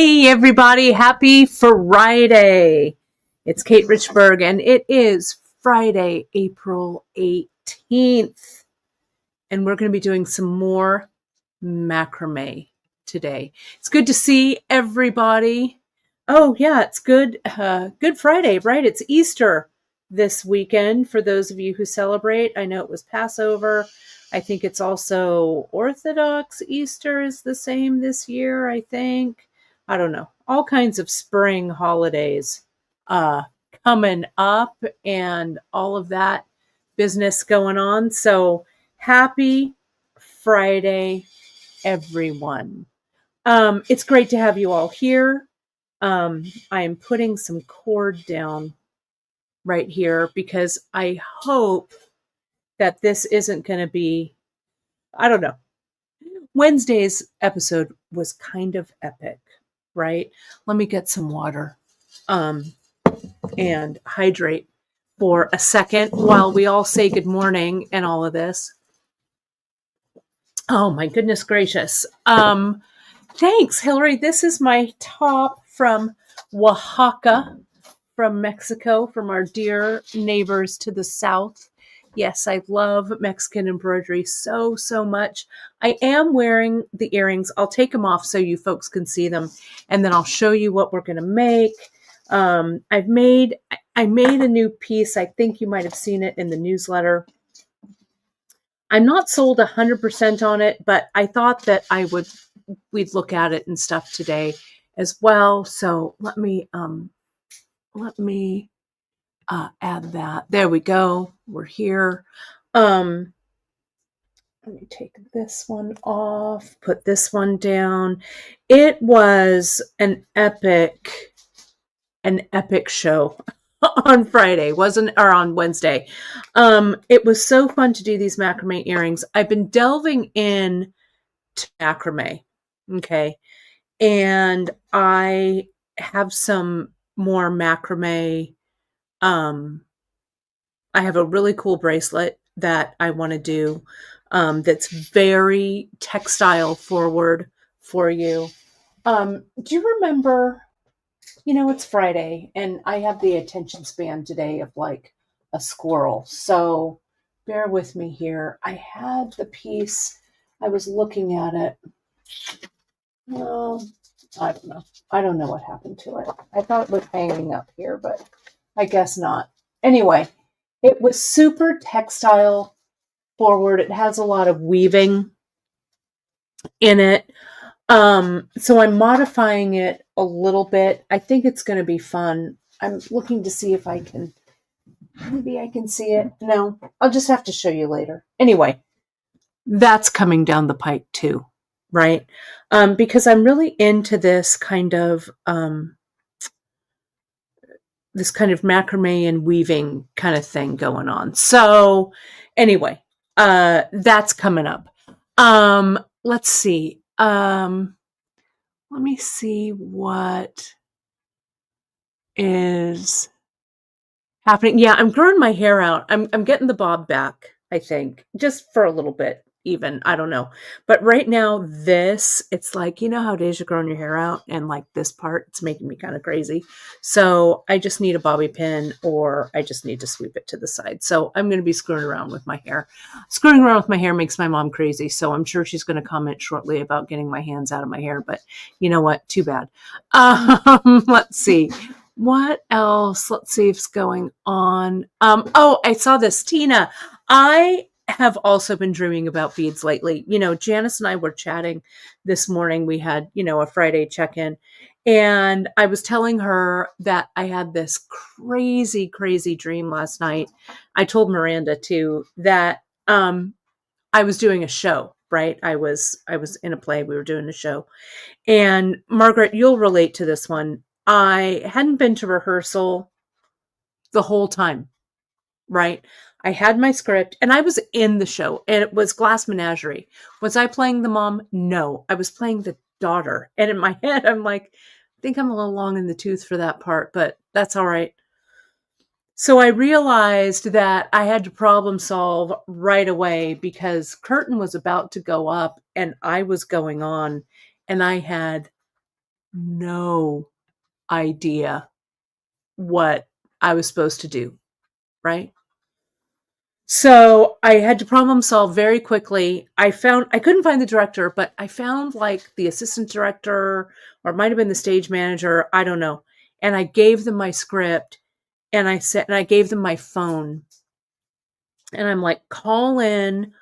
Hey everybody, happy Friday. It's Kate Richburg and it is Friday, April 18th. And we're going to be doing some more macrame today. It's good to see everybody. Oh yeah, it's Good Friday, right? It's Easter this weekend for those of you who celebrate. I know it was Passover. I think it's also Orthodox Easter is the same this year, I think. I don't know. All kinds of spring holidays coming up and all of that business going on. So happy Friday, everyone. It's great to have you all here. I am putting some cord down right here because I hope that this isn't going to be, I don't know. Wednesday's episode was kind of epic, right? Let me get some water and hydrate for a second while we all say good morning and all of this. Oh my goodness gracious. Thanks, Hillary. This is my top from Oaxaca, from Mexico, from our dear neighbors to the south. Yes, I love Mexican embroidery so much. I am wearing the earrings. I'll take them off so you folks can see them, and then I'll show you what we're going to make. I made a new piece. I think you might have seen it in the newsletter. I'm not sold 100% on it, but I thought that we'd look at it and stuff today as well. So let me add that. There we go. We're here. Let me take this one off, put this one down. It was an epic show on Friday, on Wednesday. It was so fun to do these macrame earrings. I've been delving in to macrame. Okay. And I have some more macrame. I have a really cool bracelet that I want to do that's very textile forward for you. Do you remember, it's Friday and I have the attention span today of like a squirrel. So bear with me here. I had the piece, I was looking at it. No, I don't know. I don't know what happened to it. I thought it was hanging up here, but I guess not. Anyway, it was super textile forward. It has a lot of weaving in it. So I'm modifying it a little bit. I think it's going to be fun. I'm looking to see if maybe I can see it. No, I'll just have to show you later. Anyway, that's coming down the pike too, right? Because I'm really into this kind of macrame and weaving kind of thing going on. So anyway, that's coming up. Let's see. Let me see what is happening. Yeah, I'm growing my hair out. I'm getting the bob back, I think, just for a little bit even. I don't know. But right now, it's like, how days you're growing your hair out and like this part, it's making me kind of crazy. So I just need a bobby pin or I just need to sweep it to the side. So I'm going to be screwing around with my hair. Screwing around with my hair makes my mom crazy. So I'm sure she's going to comment shortly about getting my hands out of my hair. But you know what? Too bad. Let's see. What else? Let's see what's going on. I saw this. Tina, I have also been dreaming about beads lately. Janice and I were chatting this morning. We had, a Friday check-in. And I was telling her that I had this crazy dream last night. I told Miranda too that I was doing a show, right? I was in a play. We were doing a show. And Margaret, you'll relate to this one. I hadn't been to rehearsal the whole time, right? I had my script and I was in the show and it was Glass Menagerie. Was I playing the mom? No, I was playing the daughter. And in my head, I'm like, I think I'm a little long in the tooth for that part, but that's all right. So I realized that I had to problem solve right away because curtain was about to go up and I was going on and I had no idea what I was supposed to do, right? So I had to problem solve very quickly. I couldn't find the director, but I found like the assistant director, or it might have been the stage manager. I don't know. And I gave them my script, and I gave them my phone, and I'm like, call in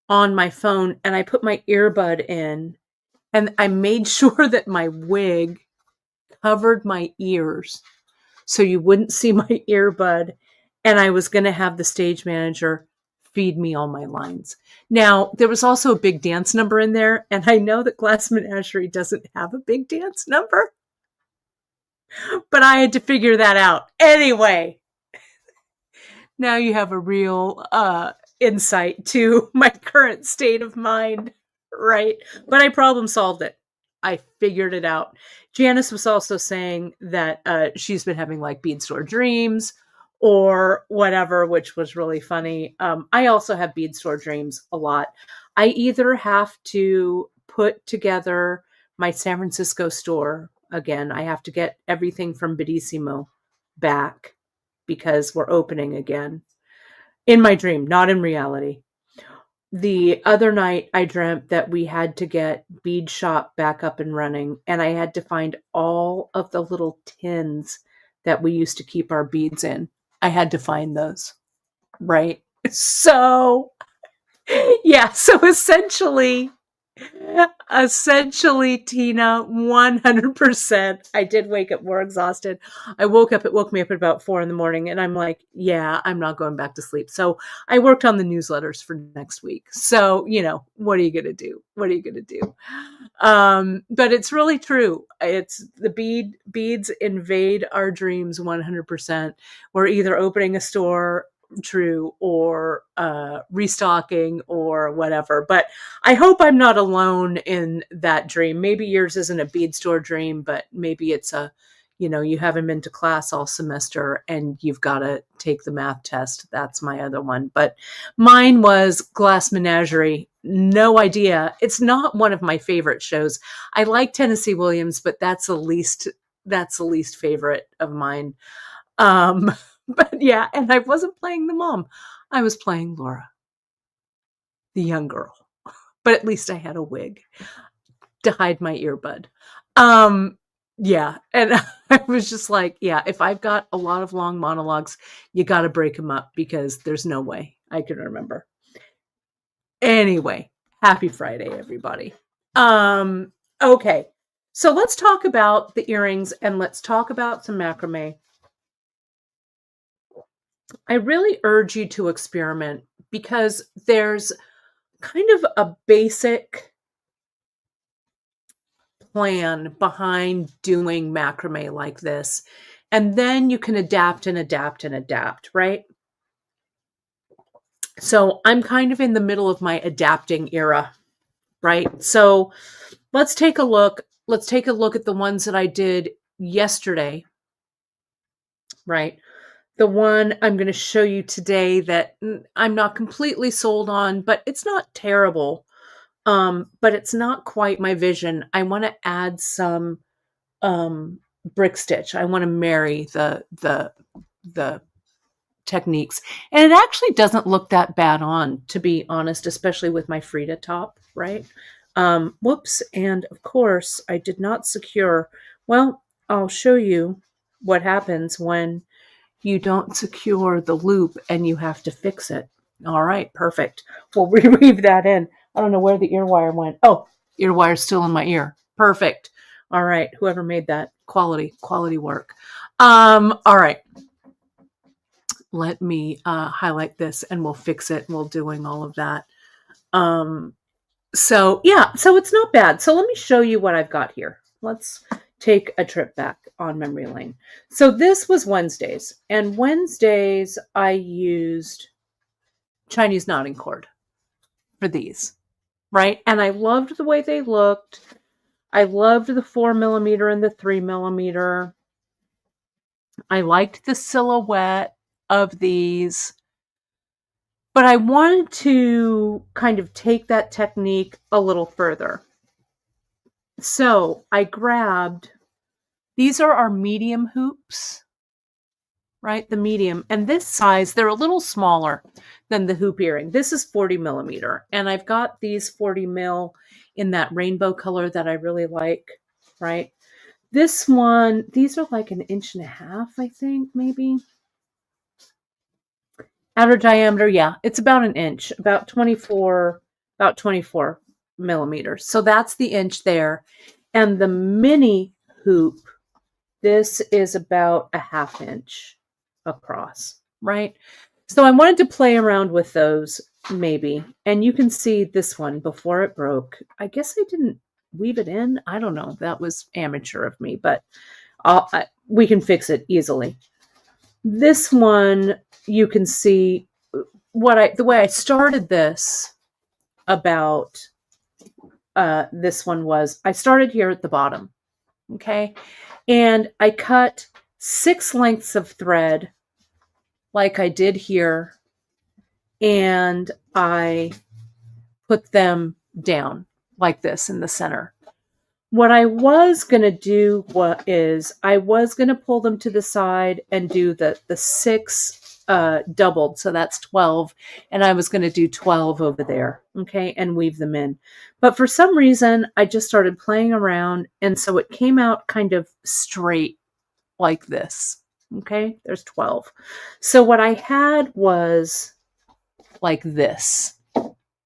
on my phone. And I put my earbud in, and I made sure that my wig covered my ears so you wouldn't see my earbud. And I was going to have the stage manager feed me all my lines. Now, there was also a big dance number in there, and I know that Glass Menagerie doesn't have a big dance number, but I had to figure that out. Anyway, now you have a real insight to my current state of mind, right? But I problem solved it. I figured it out. Janice was also saying that she's been having like bead store dreams or whatever, which was really funny. I also have bead store dreams a lot. I either have to put together my San Francisco store again. I have to get everything from Bedissimo back because we're opening again. In my dream, not in reality. The other night, I dreamt that we had to get Bead Shop back up and running, and I had to find all of the little tins that we used to keep our beads in. I had to find those, right? So, yeah, so essentially, Tina, 100%. I did wake up more exhausted. It woke me up at about 4 in the morning, and I'm like, yeah, I'm not going back to sleep. So I worked on the newsletters for next week. So, what are you going to do? What are you going to do? But it's really true. It's the beads invade our dreams 100%. We're either opening a store, true, or restocking or whatever. But I hope I'm not alone in that dream. Maybe yours isn't a bead store dream, but maybe it's you haven't been to class all semester and you've got to take the math test. That's my other one. But mine was Glass Menagerie. No idea. It's not one of my favorite shows. I like Tennessee Williams, but that's the least favorite of mine. But yeah, and I wasn't playing the mom. I was playing Laura, the young girl. But at least I had a wig to hide my earbud. Yeah, and I was just like, yeah, if I've got a lot of long monologues, you got to break them up because there's no way I can remember. Anyway, happy Friday, everybody. Okay. So let's talk about the earrings and let's talk about some macrame. I really urge you to experiment because there's kind of a basic plan behind doing macrame like this. And then you can adapt and adapt and adapt, right? So I'm kind of in the middle of my adapting era, right? So let's take a look. Let's take a look at the ones that I did yesterday, right? The one I'm going to show you today that I'm not completely sold on, but it's not terrible. But it's not quite my vision. I want to add some brick stitch. I want to marry the techniques. And it actually doesn't look that bad on, to be honest, especially with my Frida top, right? Whoops. And of course, I did not secure. Well, I'll show you what happens when you don't secure the loop and you have to fix it. All right, perfect. We'll reweave that in. I don't know where the ear wire went. Oh, ear wire's still in my ear. Perfect. All right, whoever made that, quality work. All right. Let me highlight this and we'll fix it while doing all of that. So it's not bad. So let me show you what I've got here. Let's take a trip back on memory lane. So this was Wednesdays, and Wednesdays I used Chinese knotting cord for these, right? And I loved the way they looked. I loved the 4mm and the 3mm. I liked the silhouette of these, but I wanted to kind of take that technique a little further. So I grabbed These are our medium hoops, right? The medium. And this size, they're a little smaller than the hoop earring. This is 40 millimeter. And I've got these 40 mil in that rainbow color that I really like, right? This one, these are like 1.5 inches, I think, maybe. Outer diameter, yeah, it's about an inch, about 24 millimeters. So that's the inch there. And the mini hoop, this is about 1/2 inch across, right? So I wanted to play around with those maybe. And you can see this one before it broke. I guess I didn't weave it in. I don't know. That was amateur of me, but we can fix it easily. This one, you can see the way I started this about this one was I started here at the bottom, okay? And I cut 6 lengths of thread like I did here, and I put them down like this in the center. What I was going to do is I was going to pull them to the side and do the 6 doubled, so that's 12, and I was going to do 12 over there, okay, and weave them in. But for some reason, I just started playing around, and so it came out kind of straight like this, okay? There's 12. So what I had was like this,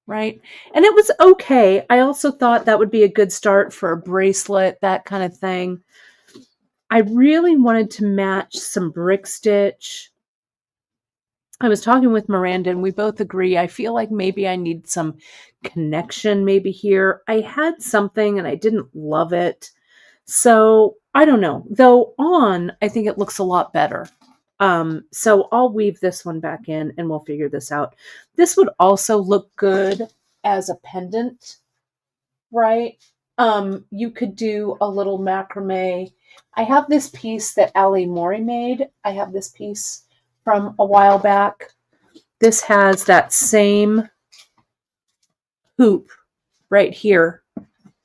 right? And it was okay. I also thought that would be a good start for a bracelet, that kind of thing. I really wanted to match some brick stitch. I was talking with Miranda and we both agree. I feel like maybe I need some connection maybe here. I had something and I didn't love it. So I don't know. Though on, I think it looks a lot better. So I'll weave this one back in and we'll figure this out. This would also look good as a pendant, right? You could do a little macrame. I have this piece that Ali Mori made. I have this piece from a while back. This has that same hoop right here,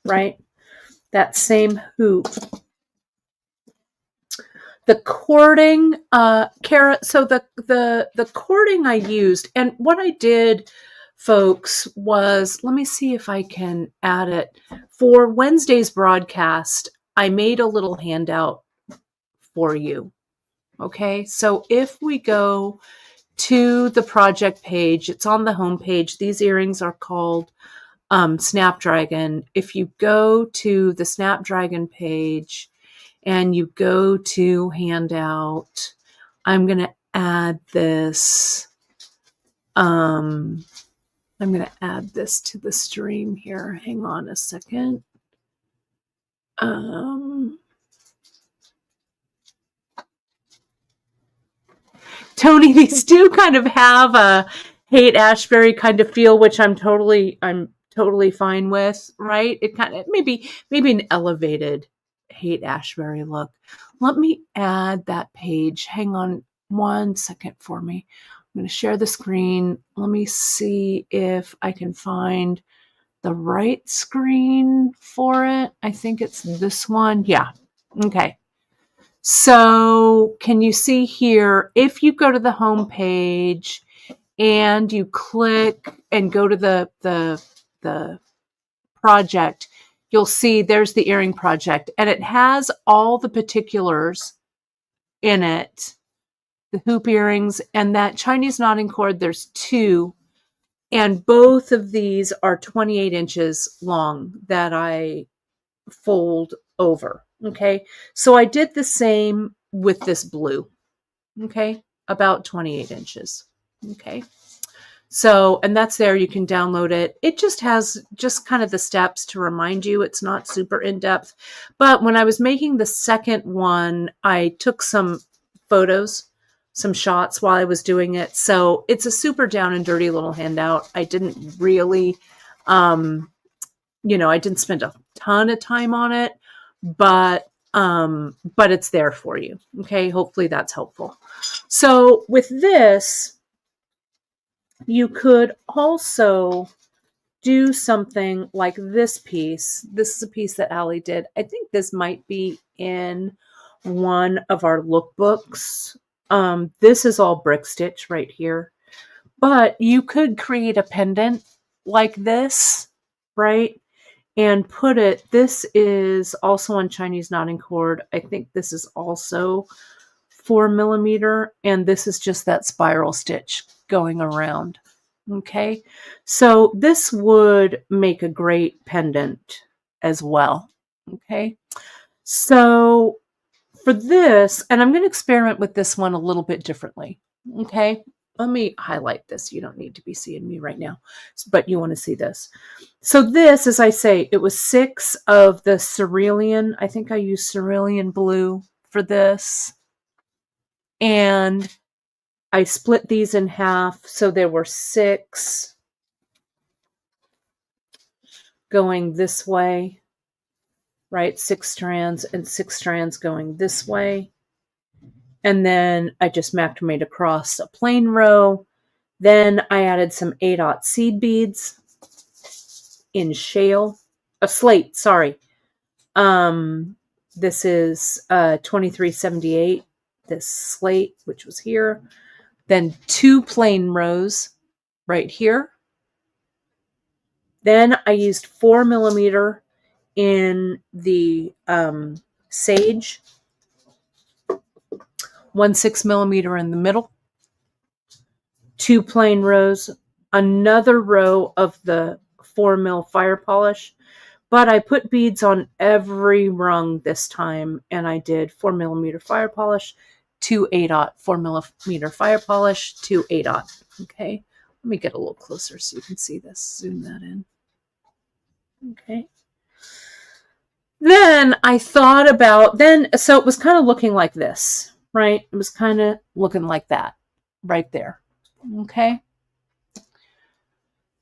right? That same hoop. The cording, Kara, so the cording I used, and what I did, folks, was, let me see if I can add it. For Wednesday's broadcast, I made a little handout for you. Okay, so if we go to the project page, it's on the home page. These earrings are called Snapdragon. If you go to the Snapdragon page and you go to handout, I'm going to add this. I'm going to add this to the stream here. Hang on a second. Tony, these do kind of have a Haight-Ashbury kind of feel, which I'm totally fine with, right? It kind of maybe an elevated Haight-Ashbury look. Let me add that page. Hang on one second for me. I'm going to share the screen. Let me see if I can find the right screen for it. I think it's this one. Yeah. Okay. So can you see here, if you go to the home page and you click and go to the project, you'll see there's the earring project, and it has all the particulars in it, the hoop earrings and that Chinese knotting cord. There's 2, and both of these are 28 inches long that I fold over. Okay, so I did the same with this blue. Okay, about 28 inches. Okay, so, and that's there. You can download it. It just has just kind of the steps to remind you. It's not super in-depth. But when I was making the second one, I took some photos, some shots while I was doing it. So it's a super down and dirty little handout. I didn't really, I didn't spend a ton of time on it, but it's there for you. Okay, hopefully that's helpful. So with this, you could also do something like this piece. This is a piece that Ali did. I think this might be in one of our lookbooks. This is all brick stitch right here, but you could create a pendant like this, right? And put it, this is also on Chinese knotting cord. I think this is also 4mm, and this is just that spiral stitch going around. Okay, so this would make a great pendant as well. Okay, so for this, and I'm going to experiment with this one a little bit differently. Okay, let me highlight this. You don't need to be seeing me right now, but you want to see this. So this, as I say, it was 6 of the cerulean. I think I used cerulean blue for this. And I split these in half. So there were 6 going this way, right? 6 strands and 6 strands going this way. And then I just macrameed across a plain row. Then I added some 8/0 seed beads in slate, sorry. This is 2378, this slate, which was here. Then 2 plain rows right here. Then I used 4mm in the sage, 1 6mm in the middle, 2 plain rows, another row of the 4mm fire polish, but I put beads on every rung this time, and I did 4mm fire polish, 2 8/0 4mm fire polish, 2 8/0. Okay, let me get a little closer so you can see this. Zoom that in. Okay. Then I thought about, so it was kind of looking like this, right? It was kind of looking like that right there. Okay.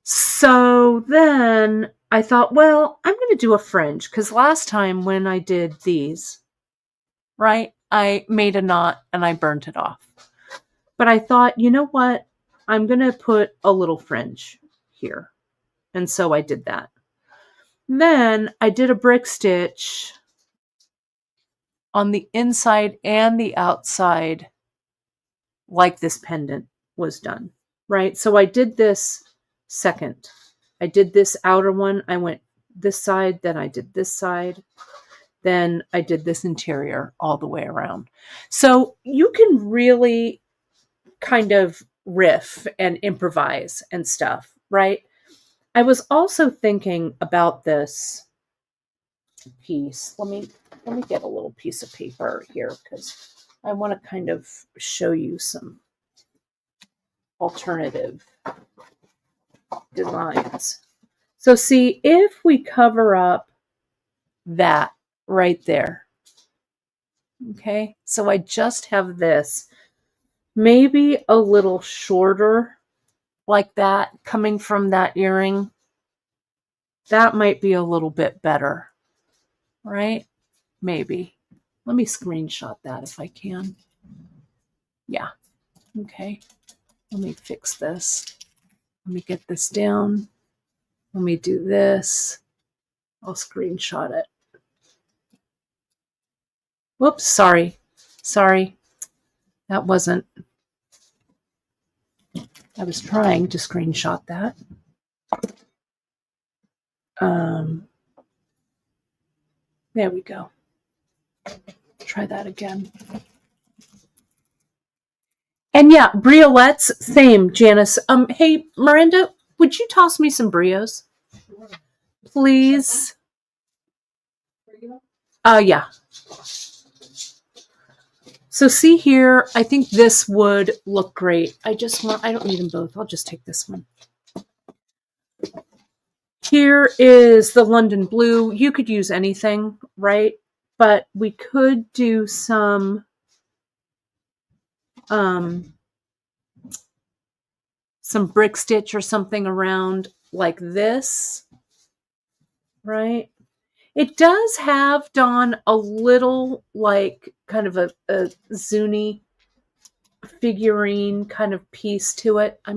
So then I thought, well, I'm going to do a fringe, because last time when I did these, right, I made a knot and I burnt it off. But I thought, you know what? I'm going to put a little fringe here. And so I did that. Then I did a brick stitch on the inside and the outside, like this pendant was done, right? So I did this second. I did this outer one. I went this side, then I did this side. Then I did this interior all the way around. So you can really kind of riff and improvise and stuff, right? I was also thinking about this piece. Let me get a little piece of paper here, because I want to kind of show you some alternative designs. So see, if we cover up that right there, okay, so I just have this, maybe a little shorter like that coming from that earring. That might be a little bit better, right? Maybe. Let me screenshot that if I can. Yeah. Okay. Let me fix this. Let me get this down. Let me do this. I'll screenshot it. Whoops, sorry. Sorry. That wasn't. I was trying to screenshot that. There we go. Try that again. And yeah, briolettes, same, Janice. Hey, Miranda, would you toss me some brios? Please. Yeah. So see here, I think this would look great. I don't need them both. I'll just take this one. Here is the London blue. You could use anything, right? But we could do some brick stitch or something around like this, right? It does have, Dawn, a little like kind of a Zuni figurine kind of piece to it. Let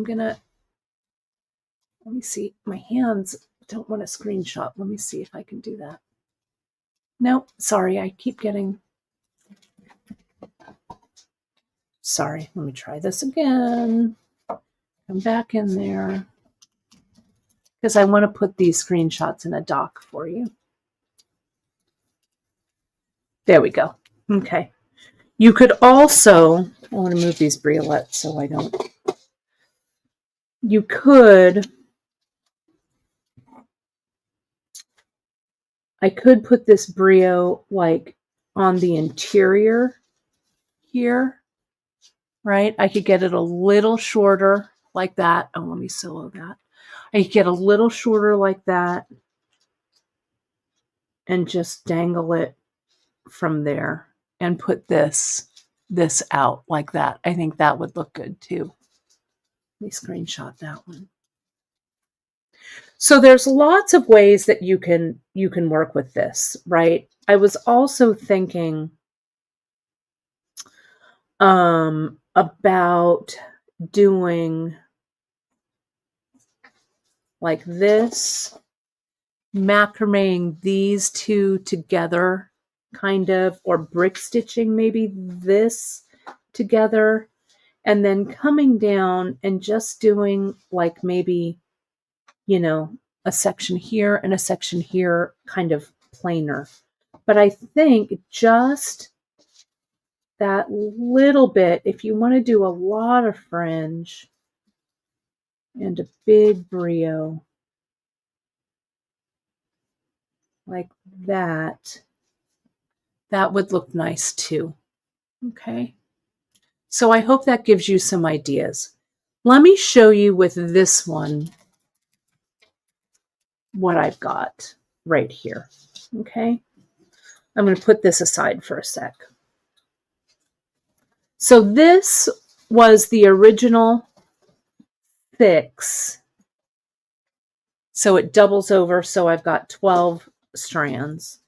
me see. My hands don't want to screenshot. Let me see if I can do that. Nope, sorry. I keep getting Sorry, let me try this again. Come back in there because I want to put these screenshots in a doc for you. There we go. Okay. You could also, I want to move these briolettes so I don't. You could, I could put this brio like on the interior here, right? I could get it a little shorter like that. Oh, let me solo that. I could get a little shorter like that and just dangle it from there and put this out like that. I think that would look good too. Let me screenshot that one. So there's lots of ways that you can work with this, right? I was also thinking about doing like this, macrameing these two together, kind of, or brick stitching maybe this together, and then coming down and just doing like maybe, you know, a section here and a section here, kind of plainer. But I think just that little bit, if you want to do a lot of fringe and a big brio like that, that would look nice too. Okay. So I hope that gives you some ideas. Let me show you with this one what I've got right here. Okay. I'm going to put this aside for a sec. So this was the original 6. So it doubles over. So I've got 12 strands.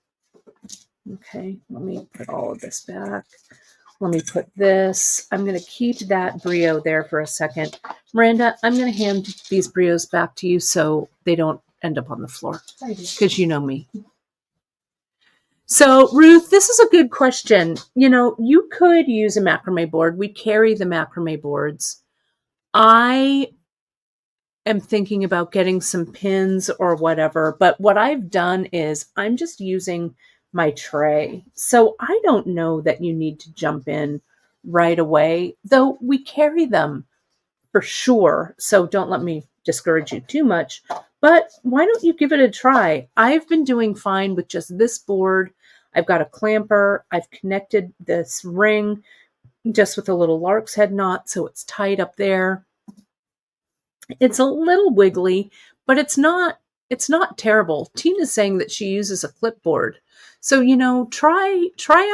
Okay, let me put all of this back. Let me put this. I'm going to keep that brio there for a second. Miranda, I'm going to hand these brios back to you so they don't end up on the floor, because you know me. So, Ruth, this is a good question. You know, you could use a macrame board. We carry the macrame boards. I am thinking about getting some pins or whatever, but what I've done is I'm just using my tray. So I don't know that you need to jump in right away, though we carry them for sure. So don't let me discourage you too much, but why don't you give it a try? I've been doing fine with just this board. I've got a clamper. I've connected this ring just with a little lark's head knot, so it's tight up there. It's a little wiggly, but it's not terrible. Tina's saying that she uses a clipboard. So, you know, try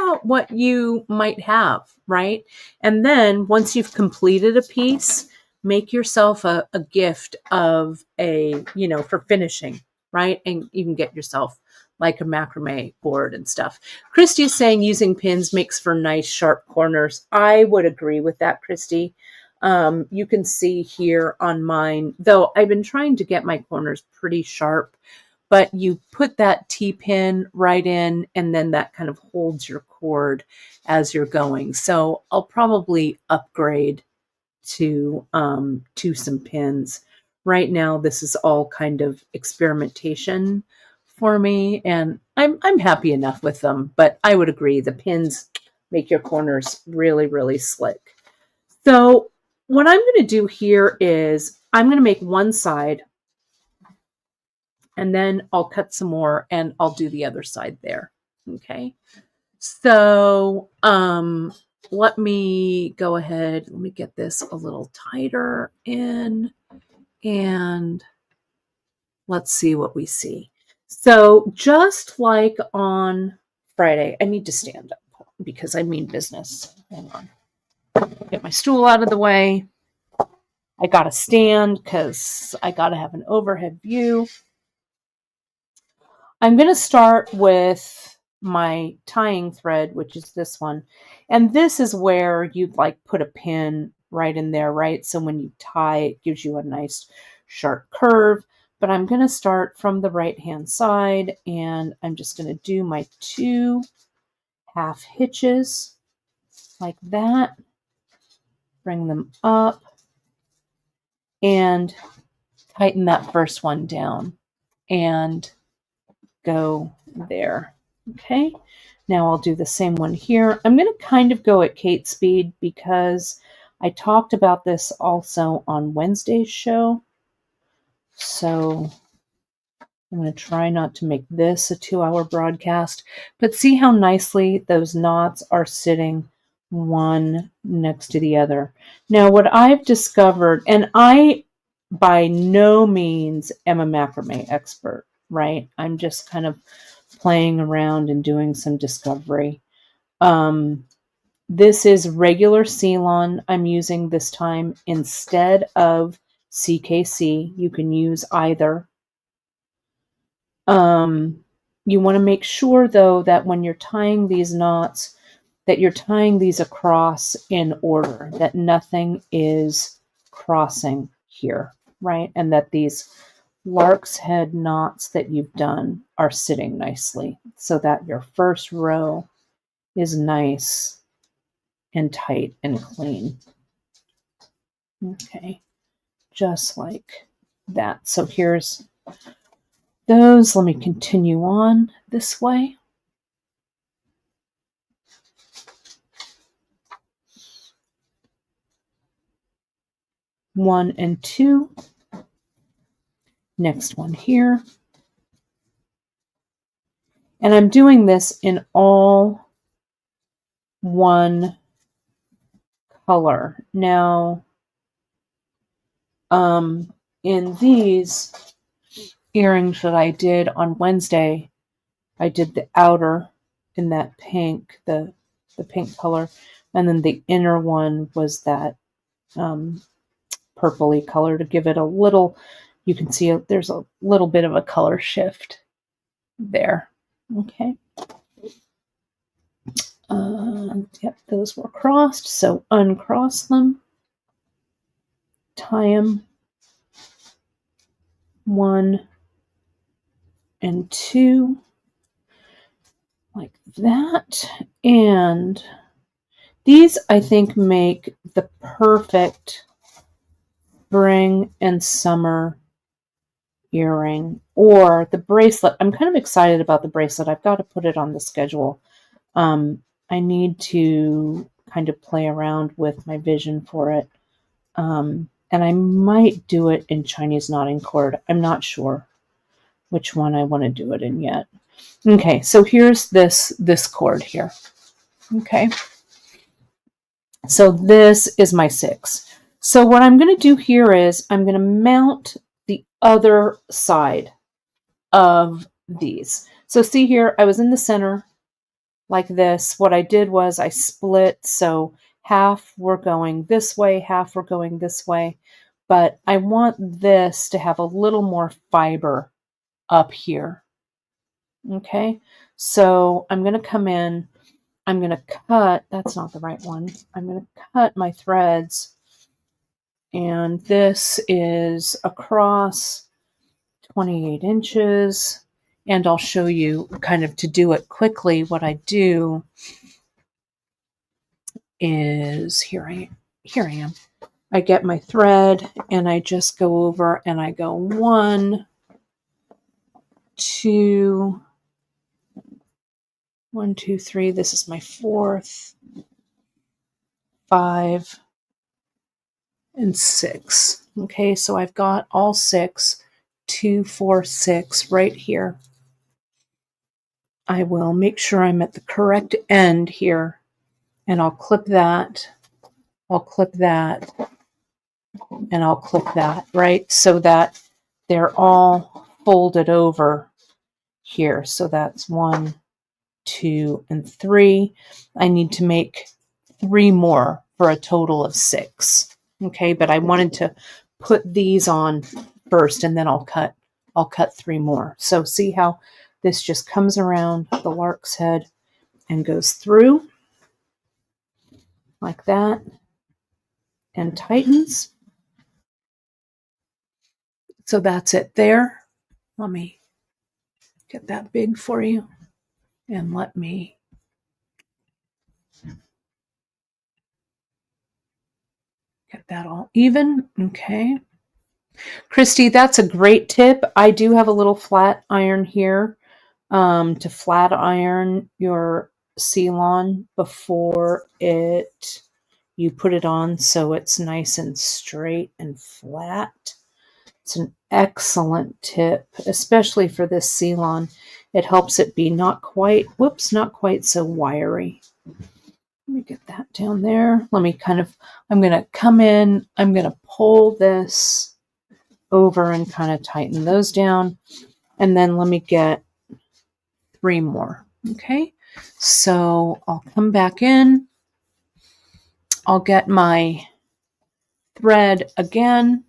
out what you might have, right? And then once you've completed a piece, make yourself a gift of a, you know, for finishing, right? And you can get yourself like a macrame board and stuff. Christy is saying using pins makes for nice sharp corners. I would agree with that, Christy. You can see here on mine, though I've been trying to get my corners pretty sharp, but you put that T-pin right in, and then that kind of holds your cord as you're going. So I'll probably upgrade to some pins. Right now, this is all kind of experimentation for me, and I'm happy enough with them, but I would agree the pins make your corners really, really slick. So what I'm going to do here is I'm going to make one side, and then I'll cut some more and I'll do the other side there. Okay. So let me go ahead. Let me get this a little tighter in, and let's see what we see. So just like on Friday, I need to stand up because I mean business. Hang on. Get my stool out of the way. I got to stand because I got to have an overhead view. I'm going to start with my tying thread, which is this one. And this is where you'd like put a pin right in there, right? So when you tie, it gives you a nice sharp curve. But I'm going to start from the right-hand side, and I'm just going to do my 2 half hitches like that. bring them up, and tighten that first one down and go there. Okay, now I'll do the same one here. I'm going to kind of go at Kate speed because I talked about this also on Wednesday's show. So I'm going to try not to make this a 2-hour broadcast, but see how nicely those knots are sitting one next to the other. Now, what I've discovered, and I by no means am a macrame expert, right? I'm just kind of playing around and doing some discovery. This is regular Ceylon I'm using this time instead of CKC. You can use either. You want to make sure, though, that when you're tying these knots, that you're tying these across in order, that nothing is crossing here, right? And that these lark's head knots that you've done are sitting nicely so that your first row is nice and tight and clean. Okay, just like that. So here's those. Let me continue on this way. One and two. Next one here. And I'm doing this in all one color. Now, in these earrings that I did on Wednesday, I did the outer in that pink, the pink color, and then the inner one was that purpley color to give it a little, you can see there's a little bit of a color shift there. Okay. Yep, those were crossed, so uncross them, tie them, 1 and 2, like that. And these, I think, make the perfect spring and summer earring, or the bracelet. I'm kind of excited about the bracelet. I've got to put it on the schedule. I need to kind of play around with my vision for it. And I might do it in Chinese knotting cord. I'm not sure which one I want to do it in yet. Okay, so here's this cord here. Okay. So this is my 6. So what I'm going to do here is I'm going to mount the other side of these. So see here, I was in the center like this. What I did was I split, so half were going this way, half were going this way, but I want this to have a little more fiber up here. Okay, so I'm going to come in, I'm going to cut, that's not the right one, I'm going to cut my threads, and this is across 28 inches. And I'll show you kind of to do it quickly. What I do is here I am. I get my thread and I just go over and I go 1, 2, 1, 2, 3. This is my 4th, 5, and 6. Okay, so I've got all 6, 2, 4, 6 right here. I will make sure I'm at the correct end here, and I'll clip that, I'll clip that, and I'll clip that, right? So that they're all folded over here. So that's 1, 2, and 3. I need to make 3 more for a total of 6. Okay, but I wanted to put these on first, and then I'll cut 3 more. So see how this just comes around the lark's head and goes through like that and tightens. So that's it there. Let me get that big for you, and let me Get that all even. Okay. Christy, that's a great tip. I do have a little flat iron here to flat iron your Ceylon before you put it on so it's nice and straight and flat. It's an excellent tip, especially for this Ceylon. It helps it be not quite so wiry. Let me get that down there. I'm going to come in, I'm going to pull this over and kind of tighten those down. And then let me get 3 more. Okay. So I'll come back in. I'll get my thread again.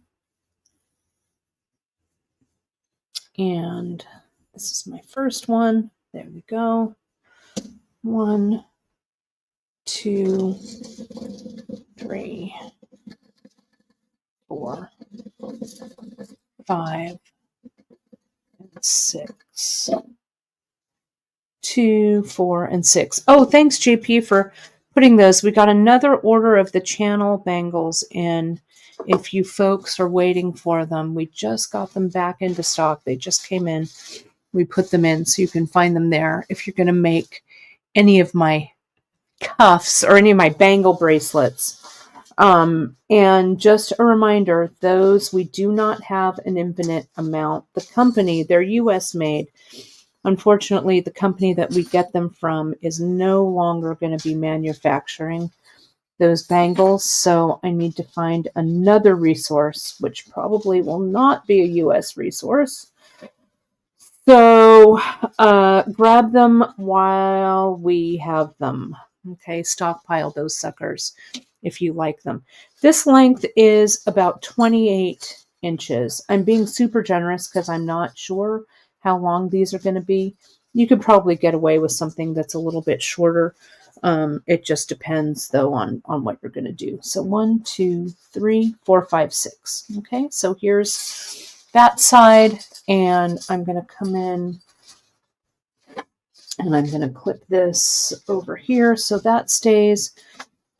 And this is my first one. There we go. 1, 2, 3, 4, 5, and 6. 2, 4, and 6. Oh, thanks, JP, for putting those. We got another order of the channel bangles in. If you folks are waiting for them, we just got them back into stock. They just came in. We put them in so you can find them there. If you're going to make any of my cuffs or any of my bangle bracelets. And just a reminder, those we do not have an infinite amount. The company, they're US made. Unfortunately, the company that we get them from is no longer going to be manufacturing those bangles, so I need to find another resource, which probably will not be a US resource. So grab them while we have them. Okay, stockpile those suckers if you like them. This length is about 28 inches. I'm being super generous because I'm not sure how long these are going to be. You could probably get away with something that's a little bit shorter. It just depends, though, on what you're going to do. So 1, 2, 3, 4, 5, 6. Okay, so here's that side, and I'm going to come in and I'm going to clip this over here so that stays.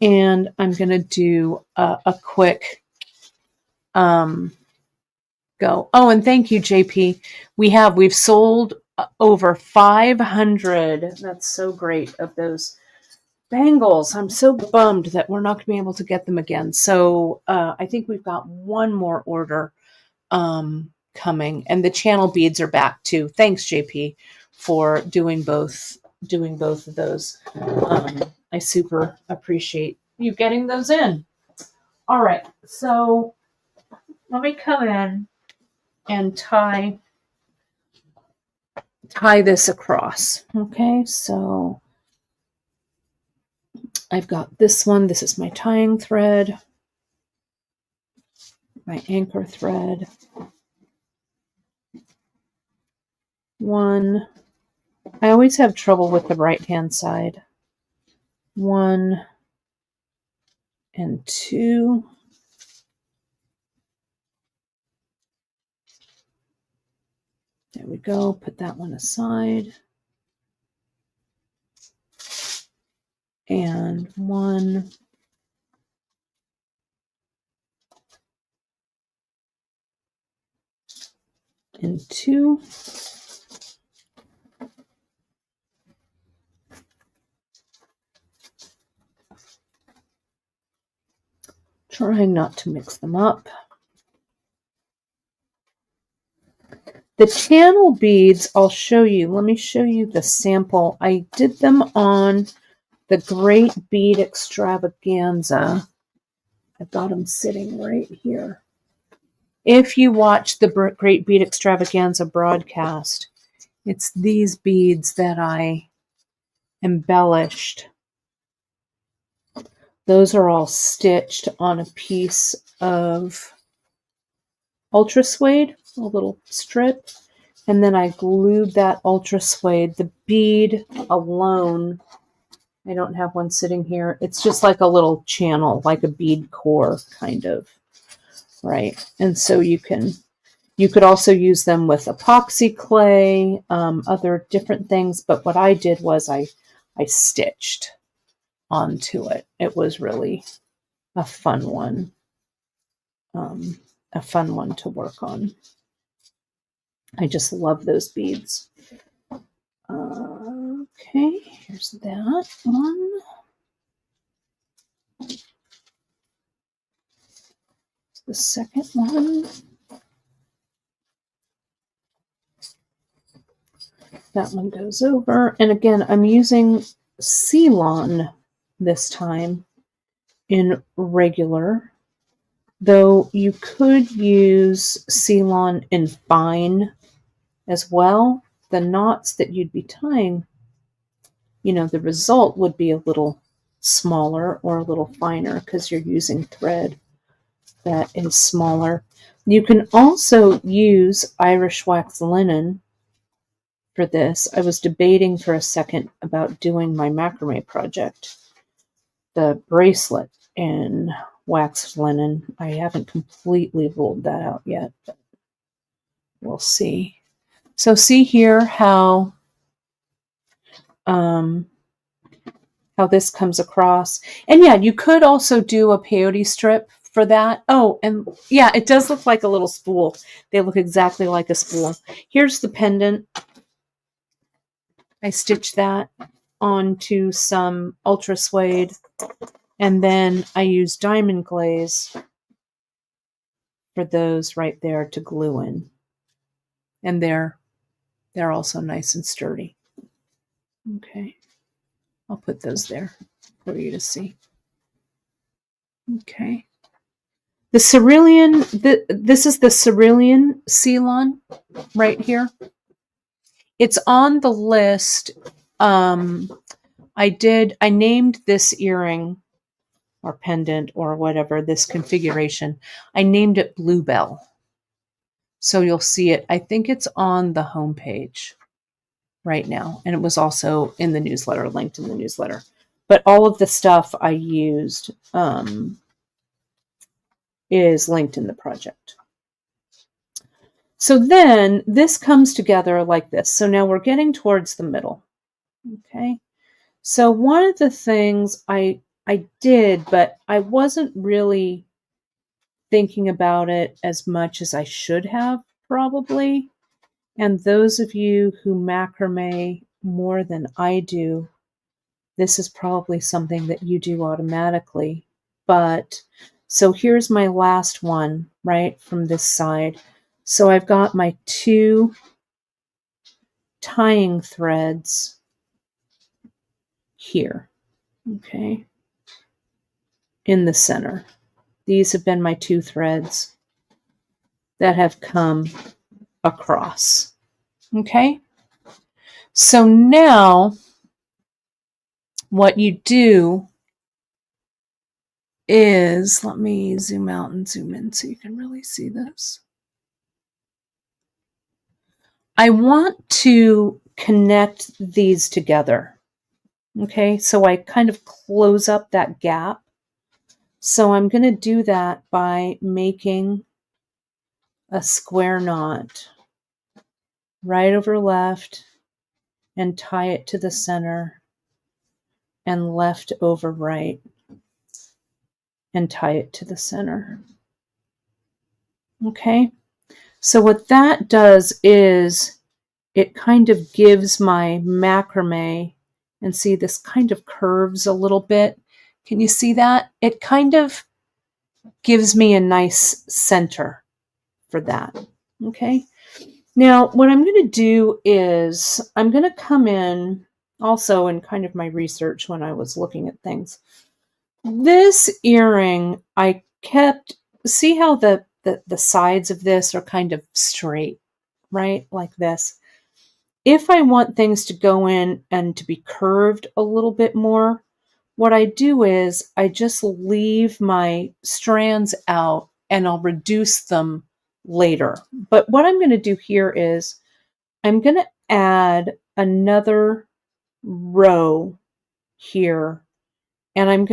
And I'm going to do a quick go. Oh, and thank you, JP. We've sold over 500. That's so great, of those bangles. I'm so bummed that we're not going to be able to get them again. So I think we've got one more order coming, and the channel beads are back too. Thanks, JP, for doing both of those. I super appreciate you getting those in. All right, so let me come in and tie this across. Okay, so I've got this one. This is my tying thread, my anchor thread. 1. I always have trouble with the right-hand side. 1 and 2. There we go. Put that one aside. And 1 and 2. Trying not to mix them up. The channel beads, I'll show you. Let me show you the sample. I did them on the Great Bead Extravaganza. I've got them sitting right here. If you watch the Great Bead Extravaganza broadcast, it's these beads that I embellished. Those are all stitched on a piece of ultra suede, a little strip, and then I glued that ultra suede. The bead alone, I don't have one sitting here. It's just like a little channel, like a bead core kind of, right? And so you could also use them with epoxy clay, other different things. But what I did was I stitched onto it. It was really a fun one. a fun one to work on. I just love those beads. Okay, here's that one. The second one. That one goes over. And again, I'm using Ceylon this time in regular, though you could use Ceylon in fine as well. The knots that you'd be tying, you know, the result would be a little smaller or a little finer because you're using thread that is smaller. You can also use Irish wax linen for this. I was debating for a second about doing my macrame project, the bracelet in wax linen. I haven't completely ruled that out yet, but we'll see. So see here how this comes across. And yeah, you could also do a peyote strip for that. Oh, and yeah, it does look like a little spool. They look exactly like a spool. Here's the pendant. I stitched that onto some ultra suede, and then I use diamond glaze for those right there to glue in. And they're also nice and sturdy. Okay. I'll put those there for you to see. Okay. The cerulean, this is the cerulean Ceylon right here. It's on the list. I named this earring or pendant or whatever, this configuration. I named it Bluebell. So you'll see it. I think it's on the homepage right now. And it was also in the newsletter, linked in the newsletter. But all of the stuff I used is linked in the project. So then this comes together like this. So now we're getting towards the middle. Okay. So one of the things I did, but I wasn't really thinking about it as much as I should have probably. And those of you who macrame more than I do, this is probably something that you do automatically. But so here's my last one, right, from this side. So I've got my 2 tying threads here, okay, in the center. These have been my 2 threads that have come across, okay? So now what you do is, let me zoom out and zoom in so you can really see this. I want to connect these together. Okay, so I kind of close up that gap. So I'm going to do that by making a square knot right over left and tie it to the center, and left over right and tie it to the center. Okay, so what that does is it kind of gives my macrame, and see this kind of curves a little bit. Can you see that? It kind of gives me a nice center for that. Okay. Now what I'm going to do is I'm going to come in also in kind of my research when I was looking at things. This earring, I kept, see how the sides of this are kind of straight, right? Like this. If I want things to go in and to be curved a little bit more, what I do is I just leave my strands out and I'll reduce them later. But what I'm going to do here is I'm going to add another row here, and I'm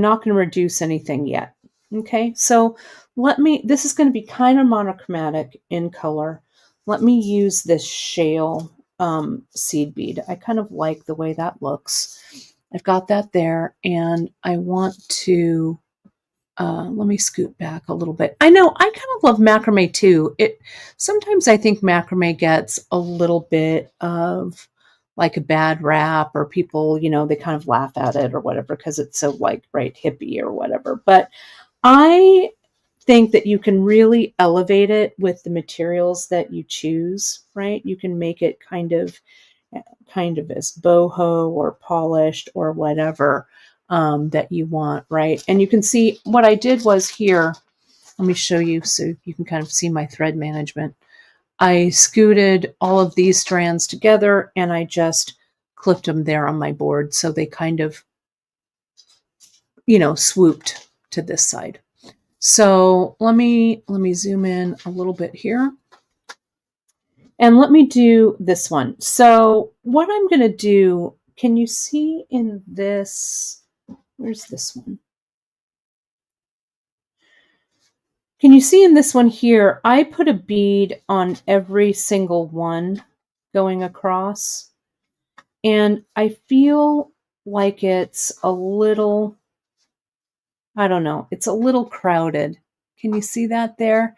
not going to reduce anything yet. Okay, so this is going to be kind of monochromatic in color. Let me use this shale seed bead. I kind of like the way that looks. I've got that there, and I want to Let me scoot back a little bit. I know I kind of love macrame too. Sometimes I think macrame gets a little bit of like a bad rap, or people, they kind of laugh at it or whatever because it's so like right hippie or whatever. But I think that you can really elevate it with the materials that you choose, right? You can make it kind of as boho or polished or whatever that you want, right? And you can see what I did was here. Let me show you so you can kind of see my thread management. I scooted all of these strands together and I just clipped them there on my board so they kind of, swooped to this side. So let me zoom in a little bit here. And let me do this one. So what I'm going to do, can you see in this, where's this one? Can you see in this one here, I put a bead on every single one going across. And I feel like it's a little, I don't know, it's a little crowded. Can you see that there?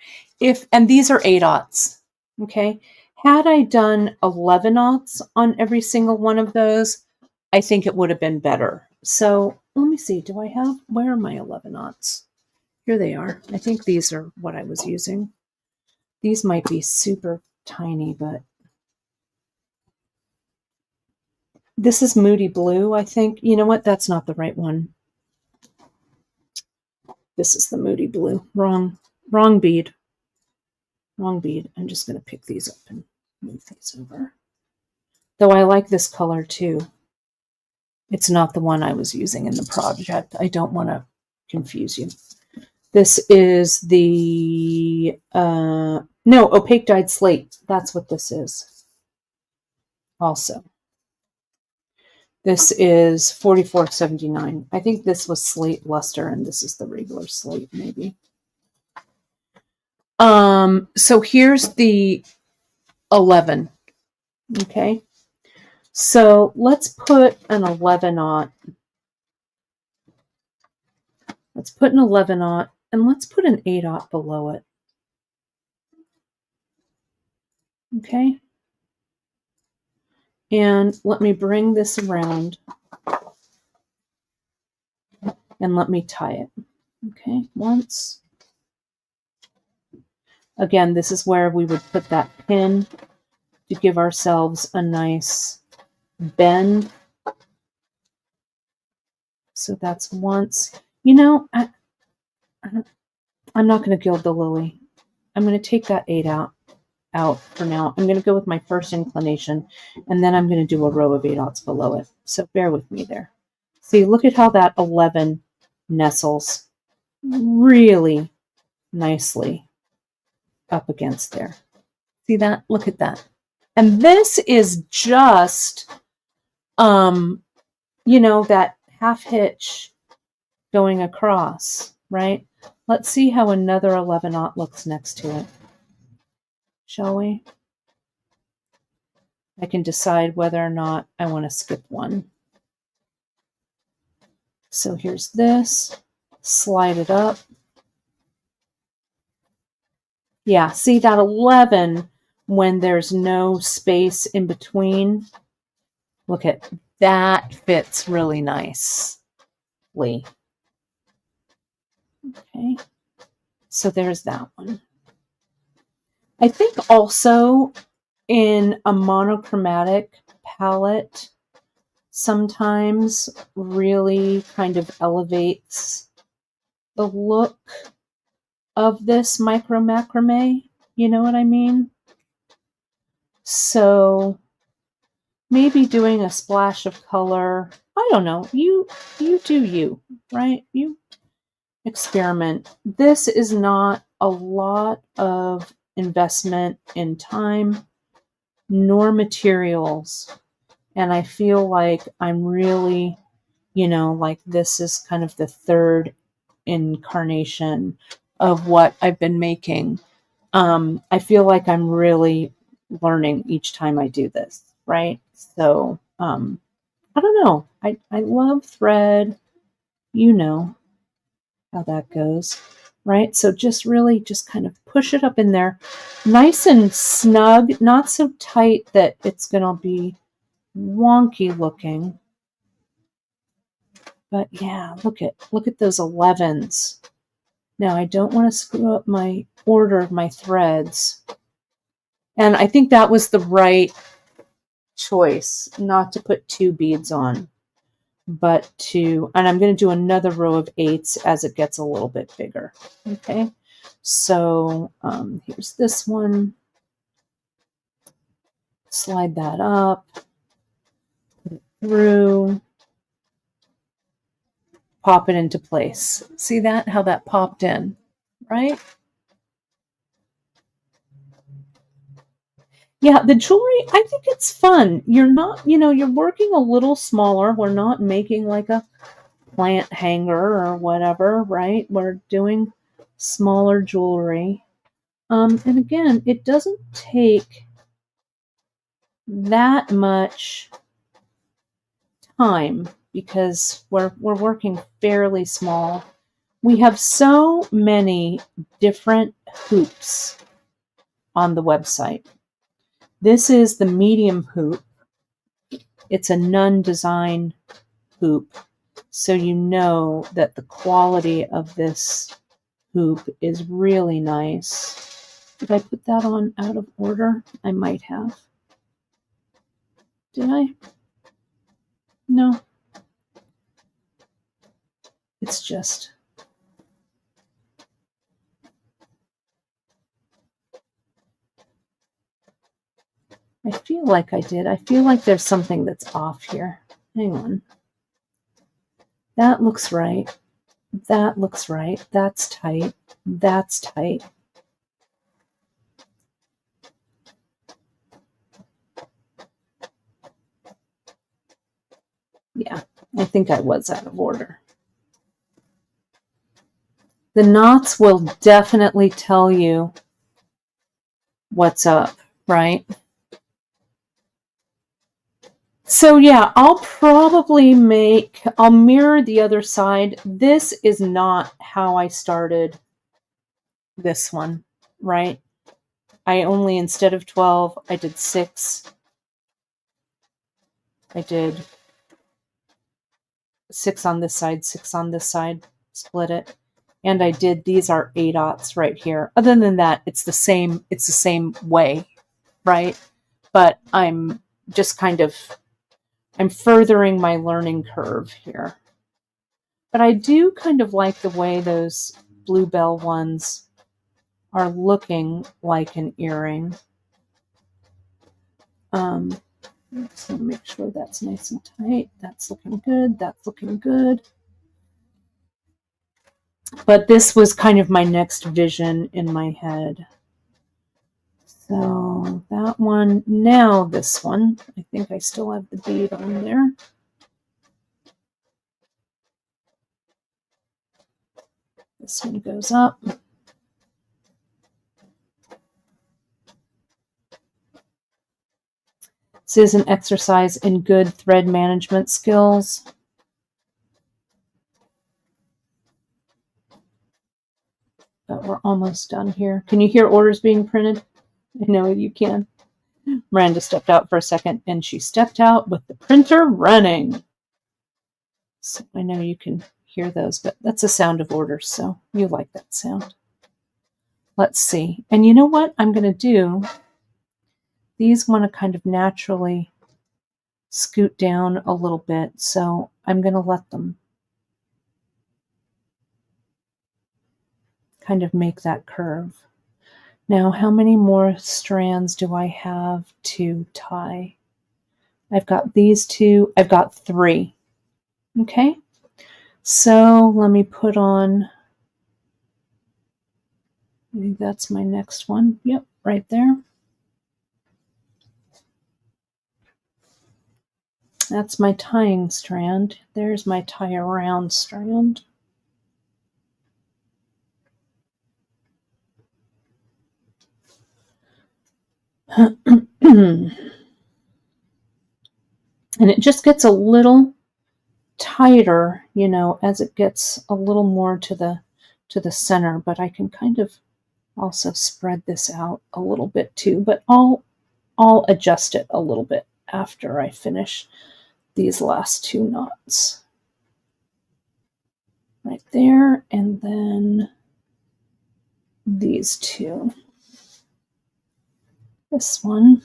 And these are 8/0, okay? Had I done 11/0 on every single one of those, I think it would have been better. So let me see, where are my 11/0? Here they are. I think these are what I was using. These might be super tiny, but this is Moody Blue, I think. You know what? That's not the right one. This is the Moody Blue. Wrong bead. Wrong bead. I'm just going to pick these up and move these over. Though I like this color too. It's not the one I was using in the project. I don't want to confuse you. This is the, opaque dyed slate. That's what this is. Also. This is 44.79. I think this was slate luster and this is the regular slate maybe. So here's the 11. Okay. So let's put an 11/0. Let's put an 11/0 and let's put an 8/0 below it. Okay. And let me bring this around and let me tie it. Okay, once. Again, this is where we would put that pin to give ourselves a nice bend. So that's once. I'm not going to gild the lily. I'm going to take that 8/0 out for now. I'm going to go with my first inclination, and then I'm going to do a row of 8/0 below it. So bear with me there. See, look at how that 11 nestles really nicely up against there. See that? Look at that. And this is just, that half hitch going across, right? Let's see how another 11/0 looks next to it. Shall we? I can decide whether or not I want to skip one. So here's this. Slide it up. Yeah, see that 11 when there's no space in between? Look at that, fits really nicely. Okay, so there's that one. I think also in a monochromatic palette, sometimes really kind of elevates the look of this micro macrame. You know what I mean? So maybe doing a splash of color. I don't know. You do you, right? You experiment. This is not a lot of investment in time nor materials. And I feel like I'm really, like this is kind of the third incarnation of what I've been making. I feel like I'm really learning each time I do this, right? So, I don't know. I love thread, how that goes, right? So just really just kind of push it up in there, nice and snug, not so tight that it's going to be wonky looking. But yeah, look at those 11s. Now I don't want to screw up my order of my threads. And I think that was the right choice, not to put 2 beads on, but and I'm going to do another row of 8s as it gets a little bit bigger. Okay, so here's this one. Slide that up, put it through, pop it into place. See that? How that popped in, right? Yeah, the jewelry, I think it's fun. You're not, you're working a little smaller. We're not making like a plant hanger or whatever, right? We're doing smaller jewelry. And again, it doesn't take that much time because we're working fairly small. We have so many different hoops on the website. This is the medium hoop. It's a nun design hoop, so you know that the quality of this hoop is really nice. Did I put that on out of order? I might have. Did I? No. It's just... I feel like I did. I feel like there's something that's off here. Hang on. That looks right. That looks right. That's tight. That's tight. Yeah, I think I was out of order. The knots will definitely tell you what's up, right? So yeah, I'll mirror the other side. This is not how I started this one, right? I only, instead of 12, I did 6. I did 6 on this side, 6 on this side, split it. And I did, these are 8/0 right here. Other than that, it's the same way, right? But I'm just I'm furthering my learning curve here. But I do kind of like the way those bluebell ones are looking like an earring. Just want to make sure that's nice and tight. That's looking good. That's looking good. But this was kind of my next vision in my head. So that one, now this one, I think I still have the bead on there. This one goes up. This is an exercise in good thread management skills. But we're almost done here. Can you hear orders being printed? I know you can. Miranda stepped out for a second, and she stepped out with the printer running. So I know you can hear those, but that's a sound of orders, so you like that sound. Let's see. And you know what I'm going to do? These want to kind of naturally scoot down a little bit, so I'm going to let them kind of make that curve. Now, how many more strands do I have to tie? I've got these 2. I've got 3. Okay, so let me put on, I think that's my next one. Yep, right there. That's my tying strand. There's my tie around strand. And it just gets a little tighter, you know, as it gets a little more to the center, but I can kind of also spread this out a little bit too, but I'll adjust it a little bit after I finish these last two knots. Right there, and then these two. This one.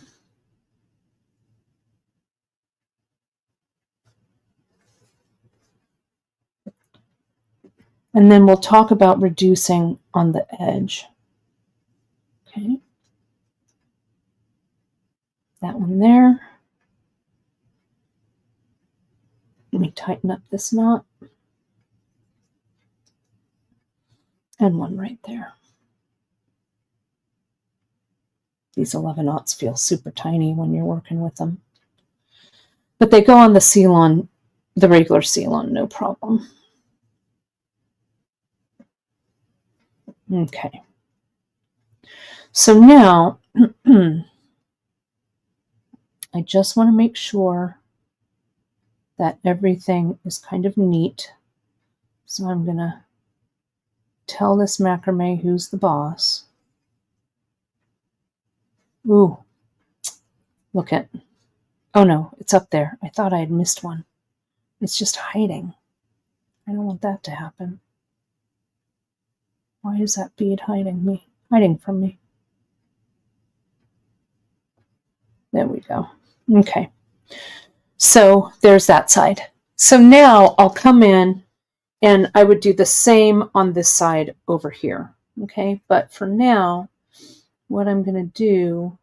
And then we'll talk about reducing on the edge. Okay. That one there. Let me tighten up this knot. And one right there. These 11 knots feel super tiny when you're working with them. But they go on the seal-on, the regular seal-on, no problem. Okay. So now, I just want to make sure that everything is kind of neat. So I'm going to tell this macrame who's the boss. Ooh, look at, oh no, it's up there. I thought I had missed one. It's just hiding. I don't want that to happen. Why is that bead hiding from me? There we go. Okay. So there's that side. So now I'll come in and I would do the same on this side over here. Okay. But for now, what I'm going to do,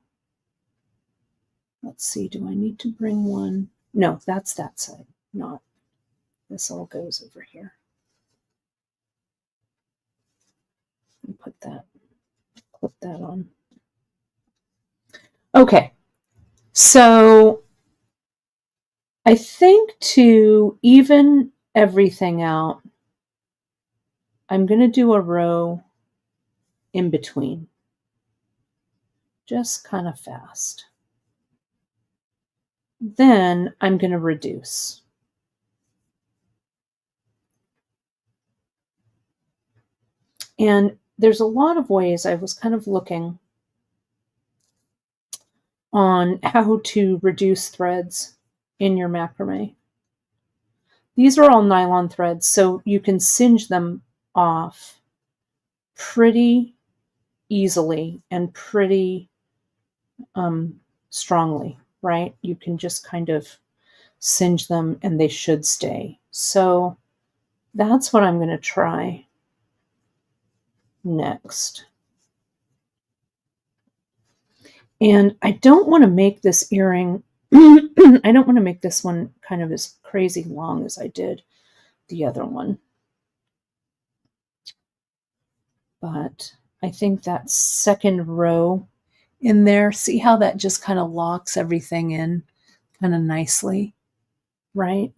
let's see, do I need to bring one? No, that's that side, not. This all goes over here. And put that, clip that on. Okay, so I think to even everything out, I'm going to do a row in between, just kind of fast. Then I'm going to reduce. And there's a lot of ways. I was kind of looking on how to reduce threads in your macrame. These are all nylon threads, so you can singe them off pretty easily and pretty strongly, right? You can just kind of singe them and they should stay. So that's what I'm going to try next. And I don't want to make this earring, I don't want to make this one kind of as crazy long as I did the other one. But I think that second row in there, see how that just kind of locks everything in kind of nicely, right?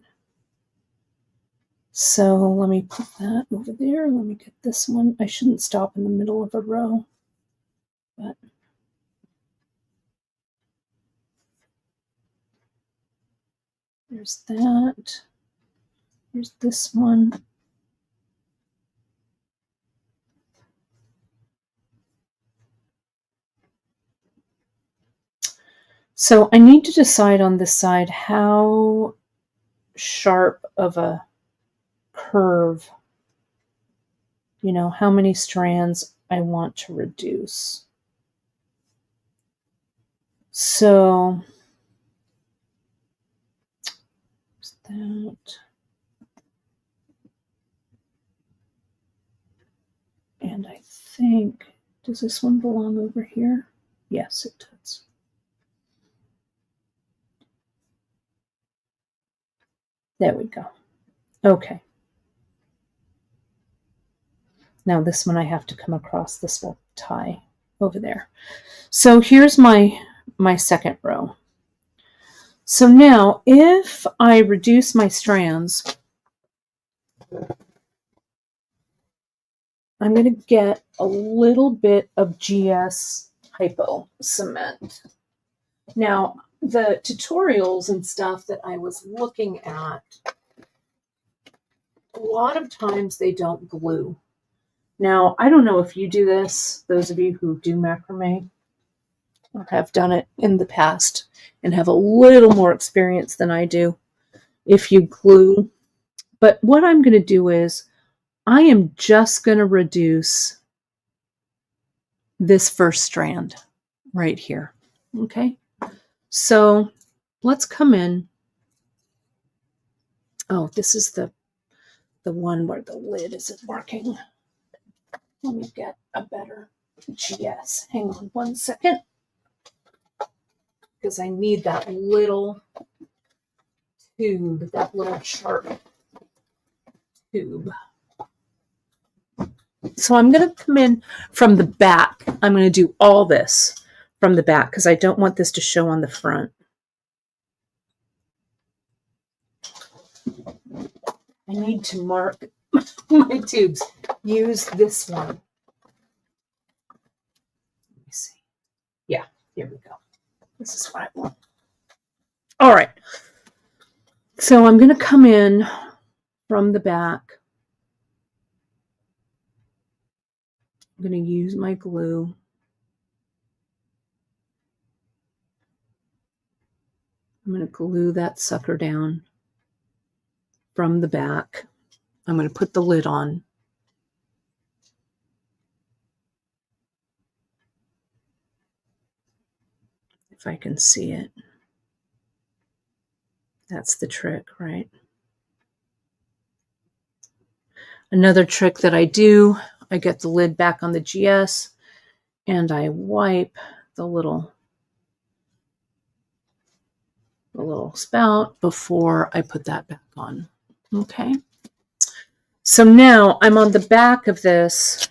So let me put that over there. Let me get this one. I shouldn't stop in the middle of a row, but there's that. Here's this one. So I need to decide on this side how sharp of a curve, you know, how many strands I want to reduce. So that. And I think, does this one belong over here? Yes, it does. There we go. Okay. Now this one I have to come across. This will tie over there. So here's my second row. So now if I reduce my strands, I'm going to get a little bit of GS hypo cement. Now, the tutorials and stuff that I was looking at a lot of times they don't glue. Now, I don't know if you do this, those of you who do macrame or have done it in the past and have a little more experience than I do, if you glue. But what I'm going to do is I am just going to reduce this first strand right here. Okay. So let's come in. Oh, this is the one where the lid isn't working. Let me get a better GS. Hang on 1 second. Because I need that little tube, that little sharp tube. So I'm going to come in from the back. I'm going to do all this from the back because I don't want this to show on the front. I need to mark my tubes. Use this one. Let me see. Yeah, here we go. This is what I want. All right. So I'm going to come in from the back. I'm going to use my glue. I'm going to glue that sucker down from the back. I'm going to put the lid on. If I can see it. That's the trick, right? Another trick that I do, I get the lid back on the GS and I wipe the little spout before I put that back on. Okay. So now I'm on the back of this.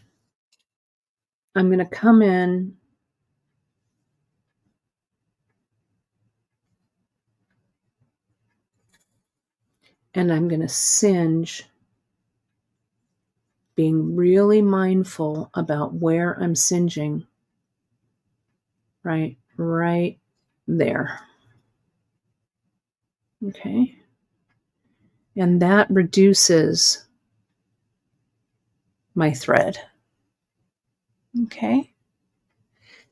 I'm going to come in and I'm going to singe, being really mindful about where I'm singeing. Right there. Okay. And that reduces my thread. Okay.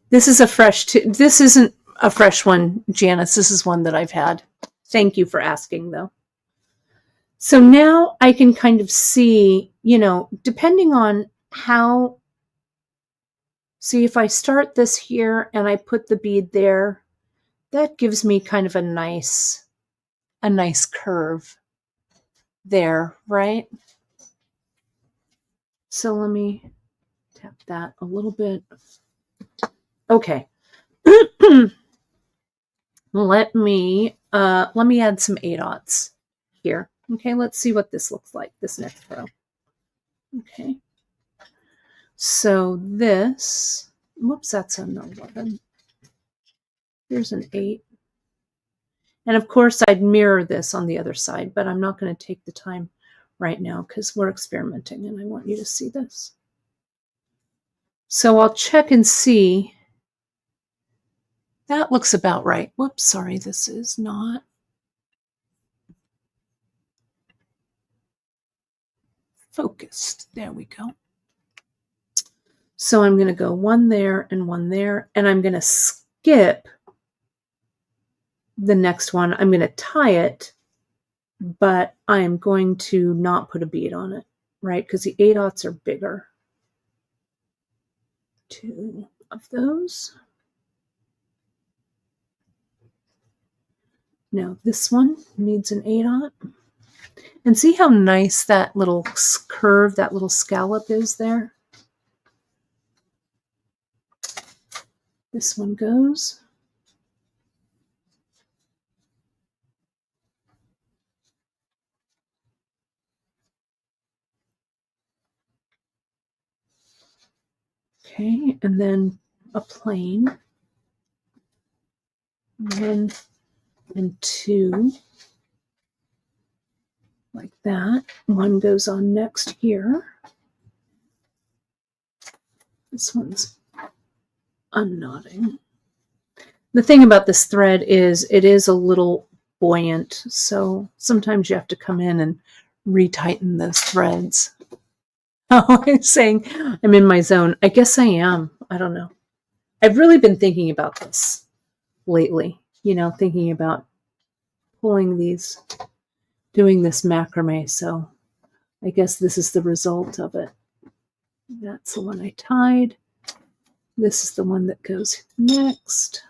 This is a fresh, this isn't a fresh one, Janice. This is one that I've had. Thank you for asking, though. So now I can kind of see, you know, depending on how, see if I start this here and I put the bead there, that gives me kind of a nice curve there, right? So let me tap that a little bit. Okay. Let me add some 8/0 here. Okay, let's see what this looks like, this next row. Okay. So this, whoops, that's an 11. Here's an 8. And of course I'd mirror this on the other side, but I'm not going to take the time right now because we're experimenting and I want you to see this. So I'll check and see. That looks about right. Whoops, sorry, this is not focused. There we go. So I'm going to go one there and one there, and I'm going to skip the next one. I'm going to tie it, but I'm going to not put a bead on it, right? Because the 8/0 are bigger. 2 of those. Now this one needs an 8/0. And see how nice that little curve, that little scallop is there? This one goes. Okay, and then a plain. 1 and 2. Like that. One goes on next here. This one's unknotting. The thing about this thread is it is a little buoyant, so sometimes you have to come in and retighten those threads. Oh, I'm saying I'm in my zone. I guess I am. I don't know. I've really been thinking about this lately, thinking about pulling these, doing this macrame. So I guess this is the result of it. That's the one I tied. This is the one that goes next.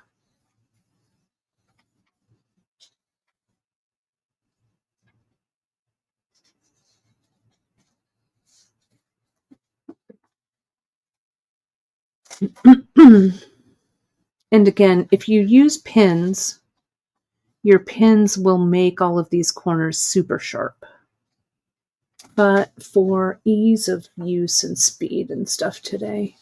And again, if you use pins, your pins will make all of these corners super sharp. But for ease of use and speed and stuff today,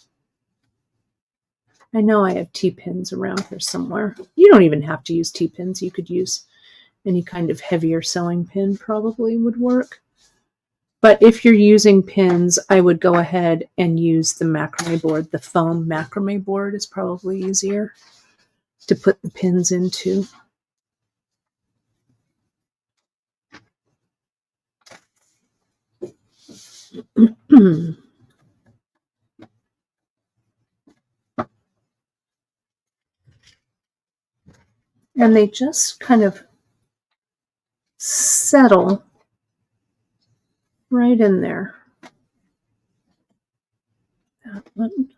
I know I have T-pins around here somewhere. You don't even have to use T-pins. You could use any kind of heavier sewing pin probably would work. But if you're using pins, I would go ahead and use the macrame board. The foam macrame board is probably easier to put the pins into. And they just kind of settle right in there. That one.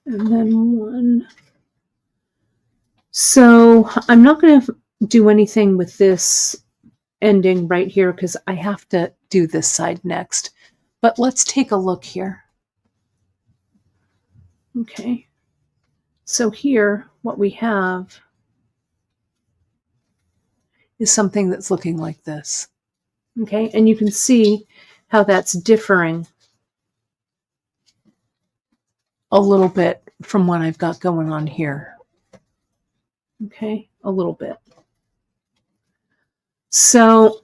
And then one. So I'm not going to do anything with this ending right here because I have to do this side next. But let's take a look here. Okay. So here, what we have is something that's looking like this. Okay, and you can see how that's differing a little bit from what I've got going on here. Okay, a little bit. So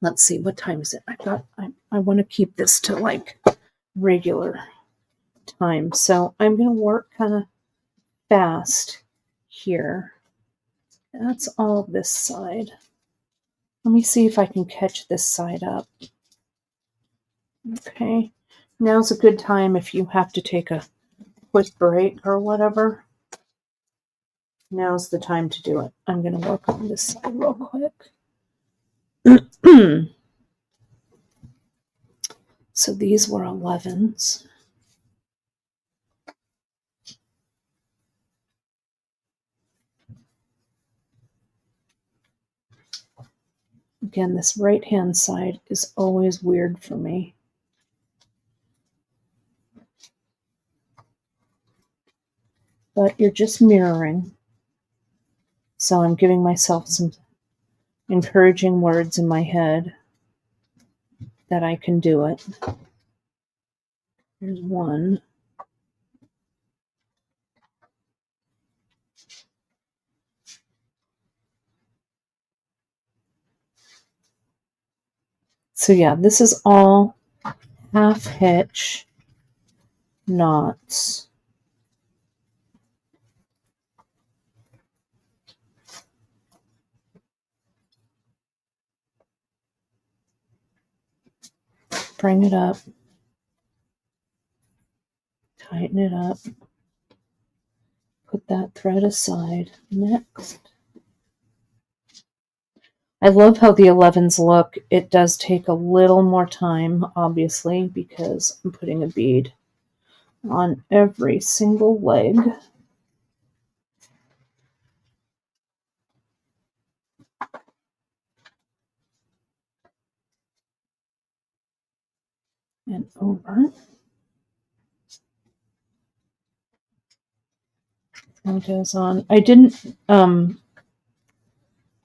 let's see, what time is it? I want to keep this to like regular time. So I'm going to work kind of fast here. That's all this side. Let me see if I can catch this side up. Okay, now's a good time if you have to take a quick break or whatever. Now's the time to do it. I'm going to work on this side real quick. So these were 11s. Again, this right-hand side is always weird for me. But you're just mirroring. So I'm giving myself some encouraging words in my head that I can do it. Here's one. So yeah, this is all half hitch knots. Bring it up. Tighten it up. Put that thread aside. Next. I love how the 11s look. It does take a little more time, obviously, because I'm putting a bead on every single leg. And over. And goes on. I didn't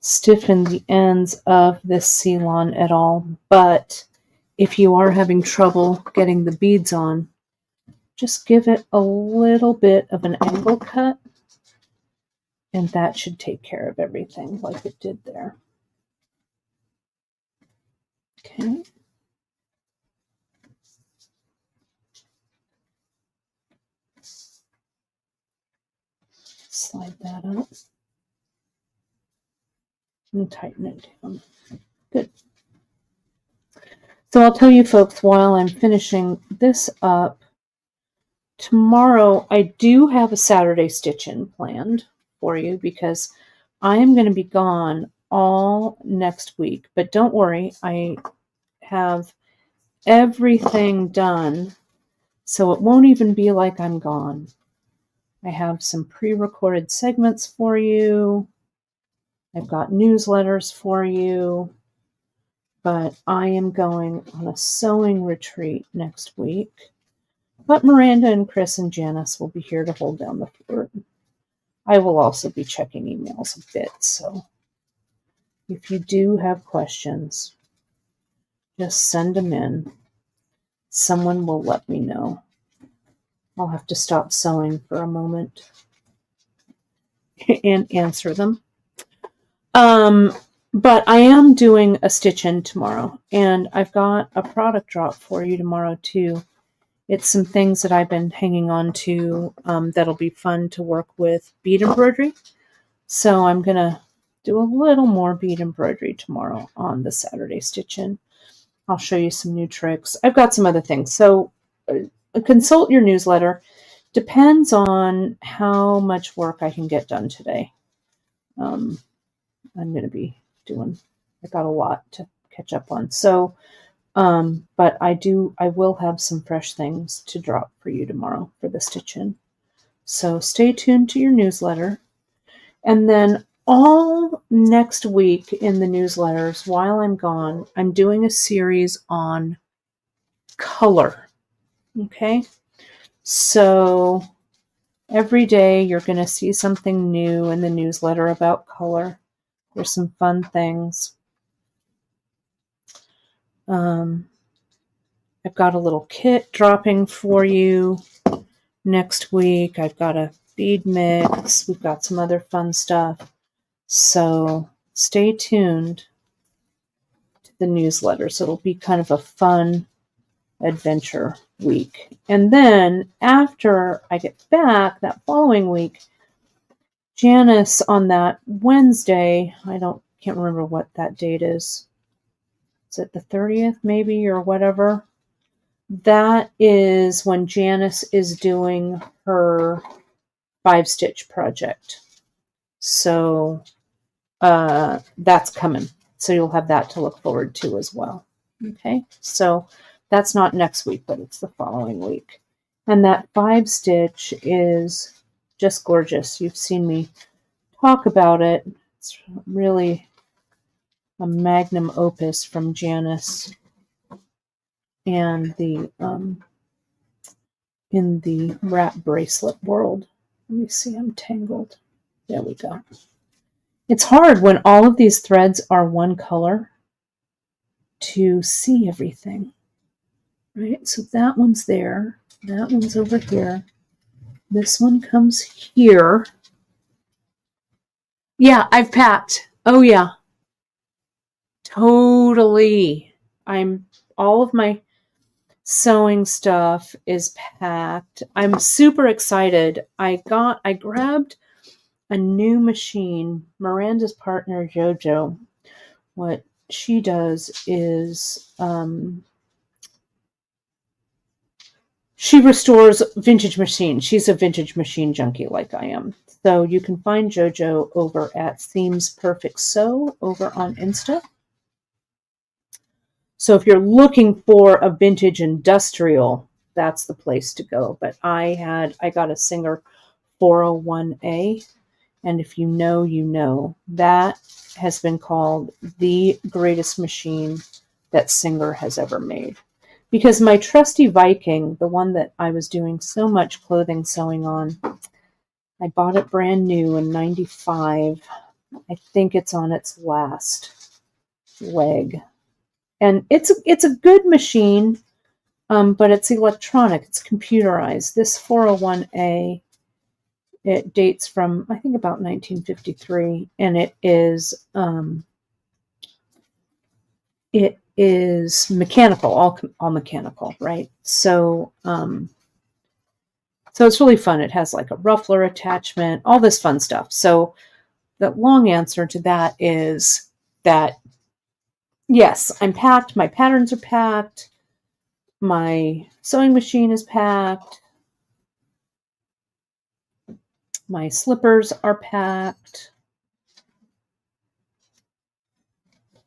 stiffen the ends of this Ceylon at all, but if you are having trouble getting the beads on, just give it a little bit of an angle cut, and that should take care of everything like it did there. Okay. slide that up and tighten it down. Good. So I'll tell you folks, while I'm finishing this up, tomorrow I do have a Saturday stitch-in planned for you because I am going to be gone all next week. But don't worry, I have everything done, so it won't even be like I'm gone. I have some pre-recorded segments for you. I've got newsletters for you. But I am going on a sewing retreat next week. But Miranda and Chris and Janice will be here to hold down the fort. I will also be checking emails a bit, so if you do have questions, just send them in. Someone will let me know. I'll have to stop sewing for a moment and answer them. But I am doing a stitch-in tomorrow, and I've got a product drop for you tomorrow too. It's some things that I've been hanging on to that'll be fun to work with bead embroidery. So I'm going to do a little more bead embroidery tomorrow on the Saturday stitch-in. I'll show you some new tricks. I've got some other things. So consult your newsletter. Depends on how much work I can get done today. I'm going to be doing, I got a lot to catch up on. So, but I will have some fresh things to drop for you tomorrow for the stitch-in. So stay tuned to your newsletter. And then all next week in the newsletters, while I'm gone, I'm doing a series on color. Okay? So every day you're going to see something new in the newsletter about color. There's some fun things. I've got a little kit dropping for you next week. I've got a bead mix. We've got some other fun stuff. So stay tuned to the newsletters. It'll be kind of a fun adventure week. And then after I get back that following week, Janice on that Wednesday, can't remember what that date is. Is it the 30th maybe or whatever? That is when Janice is doing her 5-stitch project. So that's coming. So you'll have that to look forward to as well. Okay, so that's not next week, but it's the following week. And that 5-stitch is just gorgeous. You've seen me talk about it. It's really a magnum opus from Janice and the in the wrap bracelet world. Let me see, I'm tangled. There we go. It's hard when all of these threads are one color to see everything, right? So that one's there. That one's over here. This one comes here. Yeah, I've packed. Oh, yeah. Totally. All of my sewing stuff is packed. I'm super excited. I grabbed a new machine. Miranda's partner, JoJo, what she does is she restores vintage machines. She's a vintage machine junkie like I am. So you can find JoJo over at Seams Perfect Sew over on Insta. So if you're looking for a vintage industrial, that's the place to go. But I got a Singer 401A, and if you know, you know. That has been called the greatest machine that Singer has ever made. Because my trusty Viking, the one that I was doing so much clothing sewing on, I bought it brand new in '95. I think it's on its last leg. And it's a good machine, but it's electronic. It's computerized. This 401A, it dates from, I think, about 1953, and it is mechanical, all mechanical, right? So it's So it's really fun. It has like a ruffler attachment, all this fun stuff. So the long answer to that is that, yes, I'm packed. My patterns are packed. My sewing machine is packed. My slippers are packed.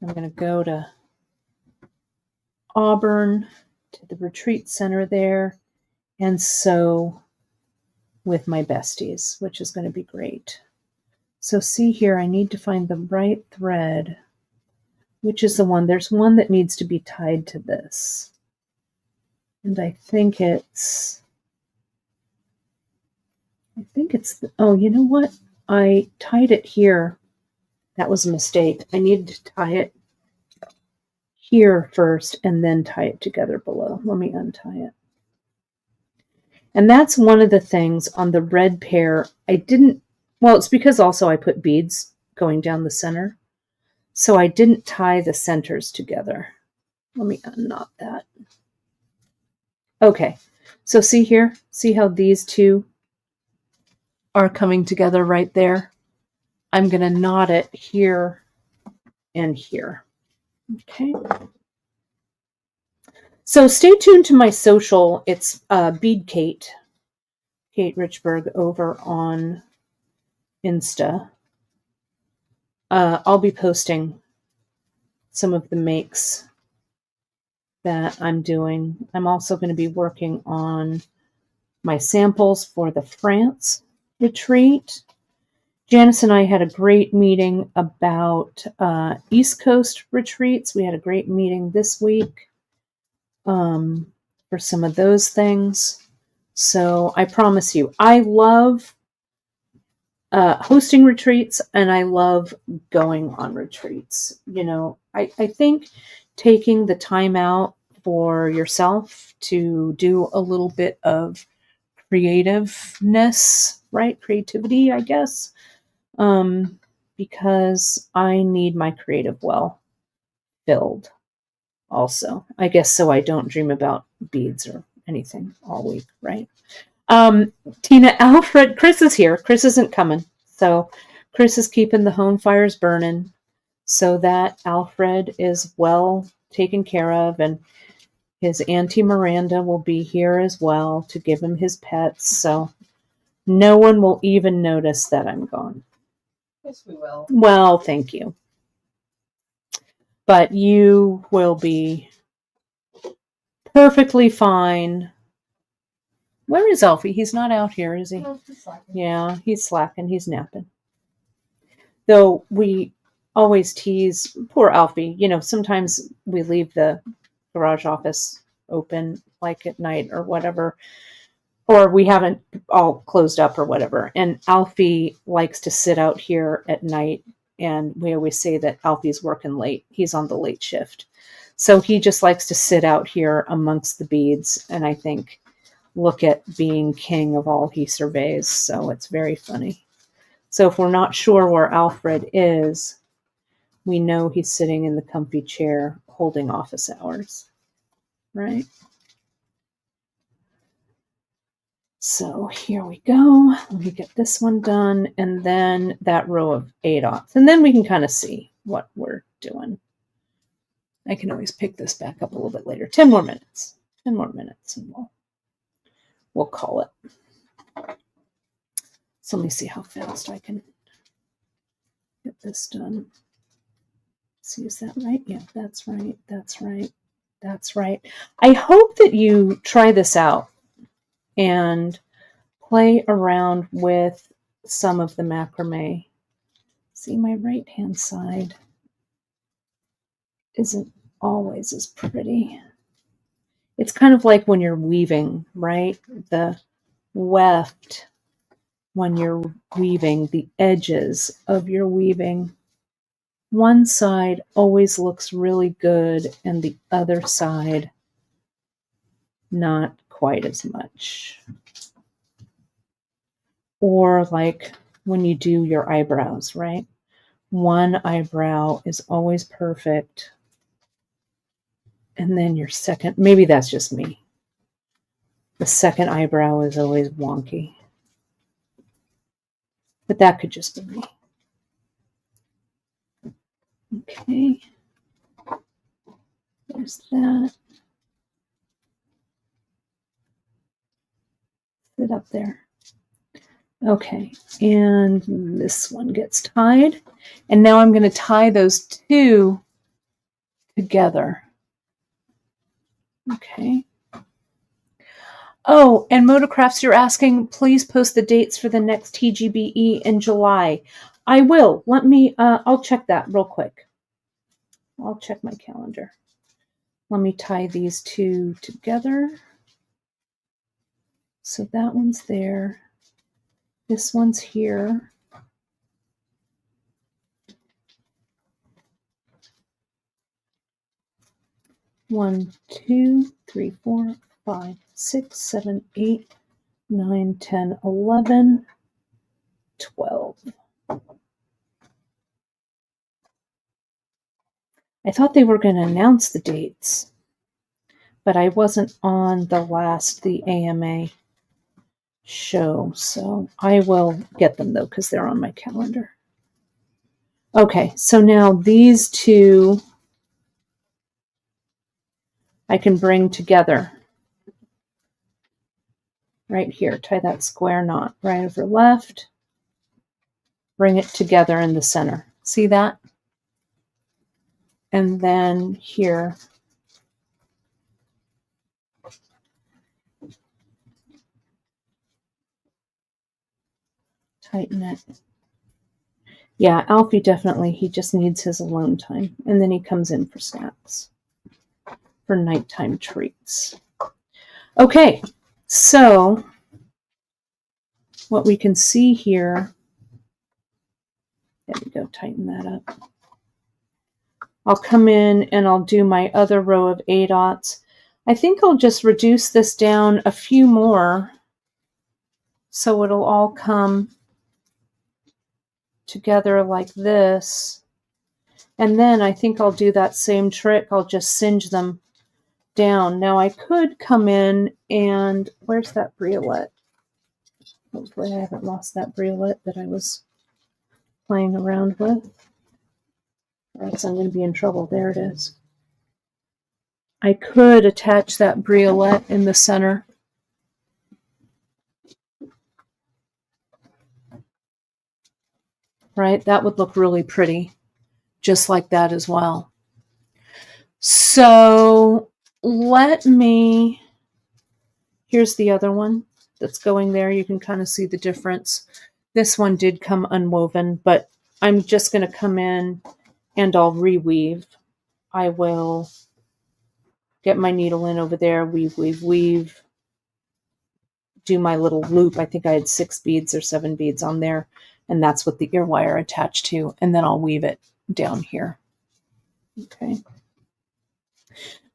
I'm going to go to Auburn, to the retreat center there, and sew with my besties, which is going to be great. So see here, I need to find the right thread. Which is the one? There's one that needs to be tied to this. And I think it's, oh, you know what? I tied it here. That was a mistake. I needed to tie it here first and then tie it together below. Let me untie it. And that's one of the things on the red pair. Well, it's because also I put beads going down the center. So I didn't tie the centers together. Let me unknot that. Okay, so see here? See how these two are coming together right there? I'm going to knot it here and here. Okay. So stay tuned to my social. It's Bead Kate Richburg over on Insta. I'll be posting some of the makes that I'm doing. I'm also going to be working on my samples for the France retreat. Janice and I had a great meeting about East Coast retreats. We had a great meeting this week for some of those things. So I promise you, I love hosting retreats and I love going on retreats. You know, I think taking the time out for yourself to do a little bit of creativeness, right? Creativity, I guess. Because I need my creative well filled also. I guess so I don't dream about beads or anything all week, right? Tina, Alfred, Chris is here. Chris isn't coming. So Chris is keeping the home fires burning so that Alfred is well taken care of, and his Auntie Miranda will be here as well to give him his pets. So no one will even notice that I'm gone. Yes, we will. Well, thank you. But you will be perfectly fine. Where is Alfie? He's not out here, is he? No, he's slacking. Yeah, he's slacking. He's napping. Though we always tease poor Alfie. You know, sometimes we leave the garage office open like at night or whatever, or we haven't all closed up or whatever. And Alfie likes to sit out here at night. And we always say that Alfie's working late. He's on the late shift. So he just likes to sit out here amongst the beads. And I think, look at being king of all he surveys. So it's very funny. So if we're not sure where Alfred is, we know he's sitting in the comfy chair holding office hours, right? So here we go. Let me get this one done. And then that row of 8/0. And then we can kind of see what we're doing. I can always pick this back up a little bit later. 10 more minutes. 10 more minutes and we'll call it. So let me see how fast I can get this done. See, is that right? Yeah, that's right. That's right. That's right. I hope that you try this out and play around with some of the macrame. See, my right-hand side isn't always as pretty. It's kind of like when you're weaving, right? The weft, when you're weaving, the edges of your weaving. One side always looks really good and the other side not quite as much. Or like when you do your eyebrows, right? One eyebrow is always perfect. And then your second, maybe that's just me. The second eyebrow is always wonky. But that could just be me. Okay. There's that. Sit up there. Okay, and this one gets tied. And now I'm going to tie those two together. Okay. Oh, and Motocrafts, you're asking, please post the dates for the next TGBE in July. I will. Let me, I'll check that real quick. I'll check my calendar. Let me tie these two together. So that one's there. This one's here. One, 2, 3, 4, 5, 6, 7, 8, 9, 10, 11, 12. I thought they were going to announce the dates, but I wasn't on the AMA show, so I will get them though because they're on my calendar. Okay, so now these two I can bring together right here. Tie that square knot right over left, bring it together in the center. See that? And then here, tighten it. Yeah, Alfie definitely, he just needs his alone time. And then he comes in for snacks, for nighttime treats. Okay, so what we can see here, there we go, tighten that up. I'll come in and I'll do my other row of A-dots. I think I'll just reduce this down a few more so it'll all come together like this. And then I think I'll do that same trick. I'll just singe them down. Now I could come in and, where's that briolet? Hopefully I haven't lost that briolet that I was playing around with. Or else I'm going to be in trouble. There it is. I could attach that briolet in the center. Right? That would look really pretty. Just like that as well. So let me, here's the other one that's going there. You can kind of see the difference. This one did come unwoven, but I'm just going to come in and I'll reweave. I will get my needle in over there, weave, weave, weave, do my little loop. I think I had 6 beads or 7 beads on there, and that's what the ear wire attached to, and then I'll weave it down here. Okay.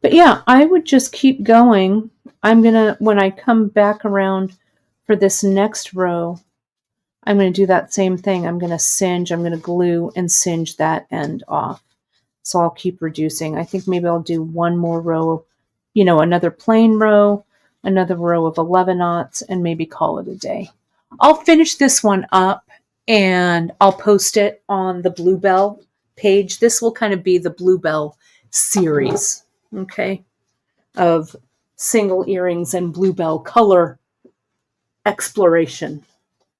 But yeah, I would just keep going. I'm going to, when I come back around for this next row, I'm going to do that same thing. I'm going to singe, I'm going to glue and singe that end off. So I'll keep reducing. I think maybe I'll do one more row, you know, another plain row, another row of 11 knots, and maybe call it a day. I'll finish this one up and I'll post it on the Bluebell page. This will kind of be the Bluebell series, okay, of single earrings and Bluebell color exploration,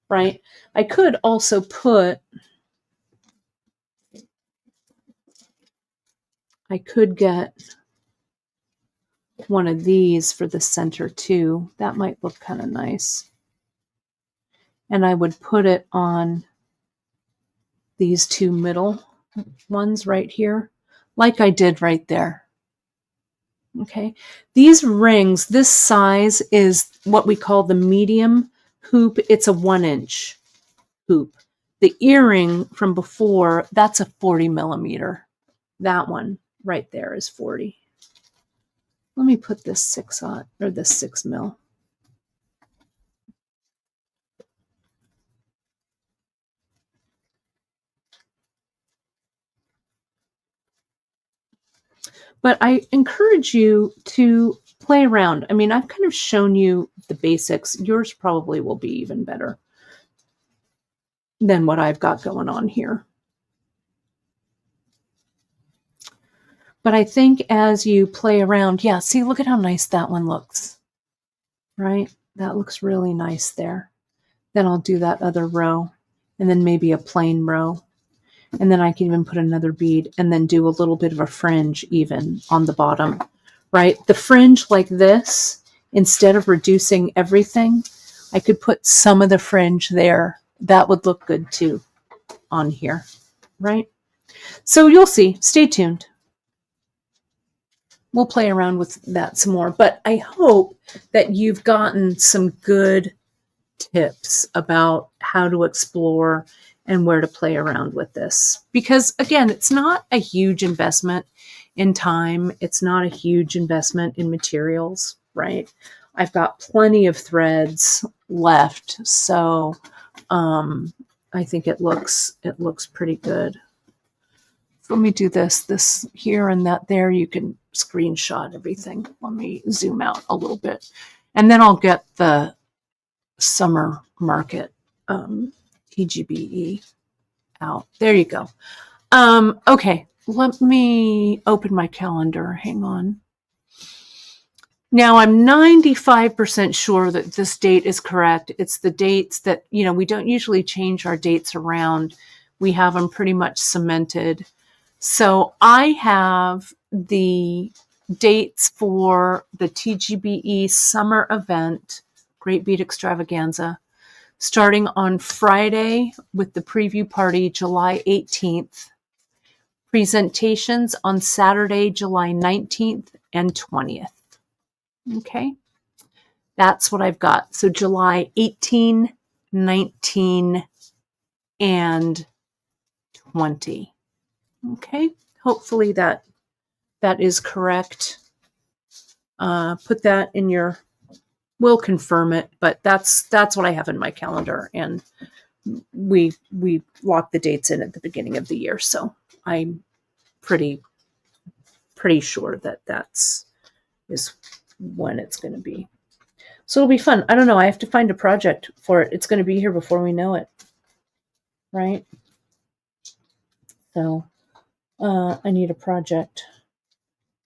right? I could also put, I could get one of these for the center too. That might look kind of nice. And I would put it on these two middle ones right here, like I did right there. Okay. These rings, this size is what we call the medium hoop. It's a 1-inch hoop. The earring from before, that's a 40 millimeter. That one right there is 40. Let me put this 6-aught or this 6 mil. But I encourage you to play around. I mean, I've kind of shown you the basics. Yours probably will be even better than what I've got going on here. But I think as you play around, yeah, see, look at how nice that one looks, right? That looks really nice there. Then I'll do that other row and then maybe a plain row. And then I can even put another bead and then do a little bit of a fringe even on the bottom, right? The fringe like this, instead of reducing everything, I could put some of the fringe there. That would look good too on here, right? So you'll see. Stay tuned. We'll play around with that some more, but I hope that you've gotten some good tips about how to explore and where to play around with this. Because again, it's not a huge investment in time. It's not a huge investment in materials, right? I've got plenty of threads left, so I think it looks pretty good. Let me do this here and that there. You can screenshot everything. Let me zoom out a little bit. And then I'll get the summer market TGBE out. There you go. Okay, let me open my calendar. Hang on. Now I'm 95% sure that this date is correct. It's the dates that, we don't usually change our dates around. We have them pretty much cemented. So I have the dates for the TGBE summer event, Great Bead Extravaganza, starting on Friday with the preview party, July 18th. Presentations on Saturday, July 19th and 20th. Okay, that's what I've got. So July 18, 19, and 20. Okay, hopefully that is correct. Put that in your, we'll confirm it, but that's what I have in my calendar, and we lock the dates in at the beginning of the year, so I'm pretty sure that is when it's going to be. So it'll be fun. I don't know. I have to find a project for it. It's going to be here before we know it, right? So I need a project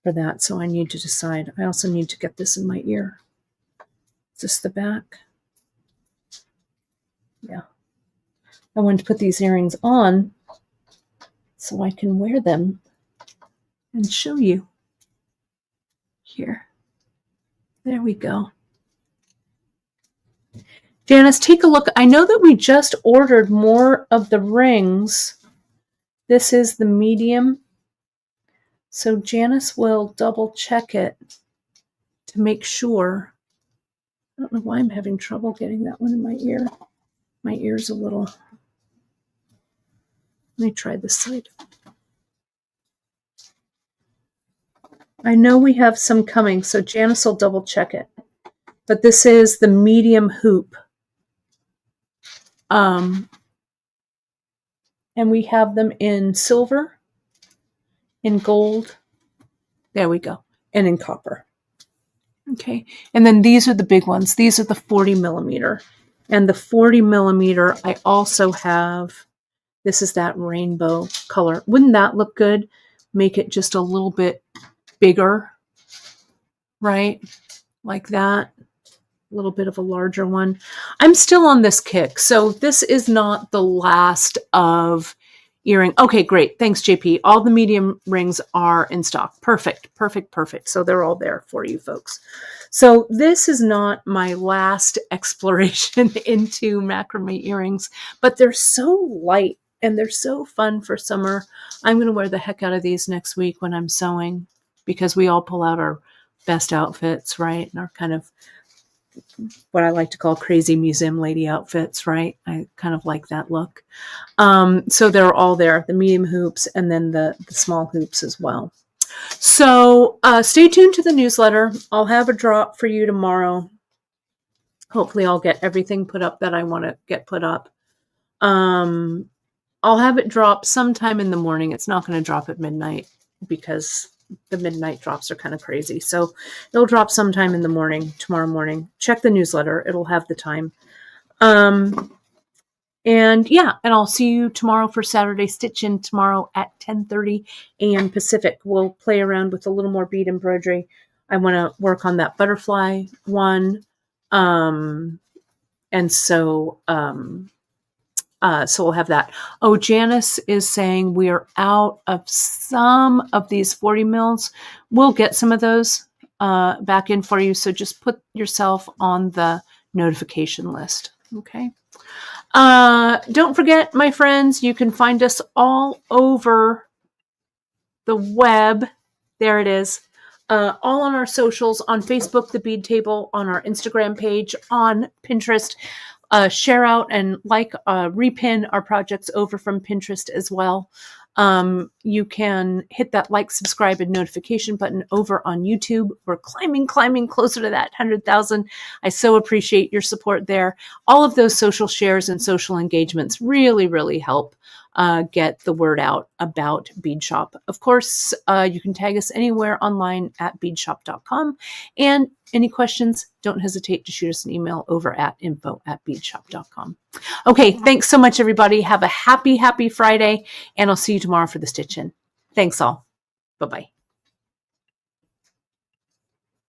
for that, so I need to decide. I also need to get this in my ear. Is this the back? Yeah. I want to put these earrings on so I can wear them and show you. Here. There we go. Janice, take a look. I know that we just ordered more of the rings. This is the medium. So Janice will double check it to make sure. I don't know why I'm having trouble getting that one in my ear. My ear's a little. Let me try this side. I know we have some coming, so Janice will double check it. But this is the medium hoop. And we have them in silver, in gold, there we go, and in copper. Okay, and then these are the big ones. These are the 40 millimeter. And the 40 millimeter, I also have, this is that rainbow color. Wouldn't that look good? Make it just a little bit bigger, right? Like that. A little bit of a larger one. I'm still on this kick. So this is not the last of earring. Okay, great. Thanks, JP. All the medium rings are in stock. Perfect, perfect, perfect. So they're all there for you folks. So this is not my last exploration into macrame earrings, but they're so light and they're so fun for summer. I'm going to wear the heck out of these next week when I'm sewing, because we all pull out our best outfits, right? And our kind of what I like to call crazy museum lady outfits, right? I kind of like that look. So they're all there, the medium hoops and then the small hoops as well. So stay tuned to the newsletter. I'll have a drop for you tomorrow. Hopefully I'll get everything put up that I want to get put up. I'll have it drop sometime in the morning. It's not going to drop at midnight because the midnight drops are kind of crazy. So it'll drop sometime in the morning, tomorrow morning. Check the newsletter. It'll have the time. And yeah, and I'll see you tomorrow for Saturday Stitch-In tomorrow at 10:30 a.m. Pacific. We'll play around with a little more bead embroidery. I want to work on that butterfly one. And so we'll have that. Oh, Janice is saying we are out of some of these 40 mils. We'll get some of those back in for you. So just put yourself on the notification list. Okay. Don't forget, my friends, you can find us all over the web. There it is. All on our socials, on Facebook, the Bead Table, on our Instagram page, on Pinterest. Share out and repin our projects over from Pinterest as well. You can hit that like, subscribe, and notification button over on YouTube. We're climbing closer to that 100,000. I so appreciate your support there. All of those social shares and social engagements really, really help get the word out about Bead Shop. Of course, you can tag us anywhere online at beadshop.com. And any questions, don't hesitate to shoot us an email over at info@beadshop.com. Okay, thanks so much, everybody. Have a happy Friday, and I'll see you tomorrow for the Stitch-In. Thanks all. Bye-bye.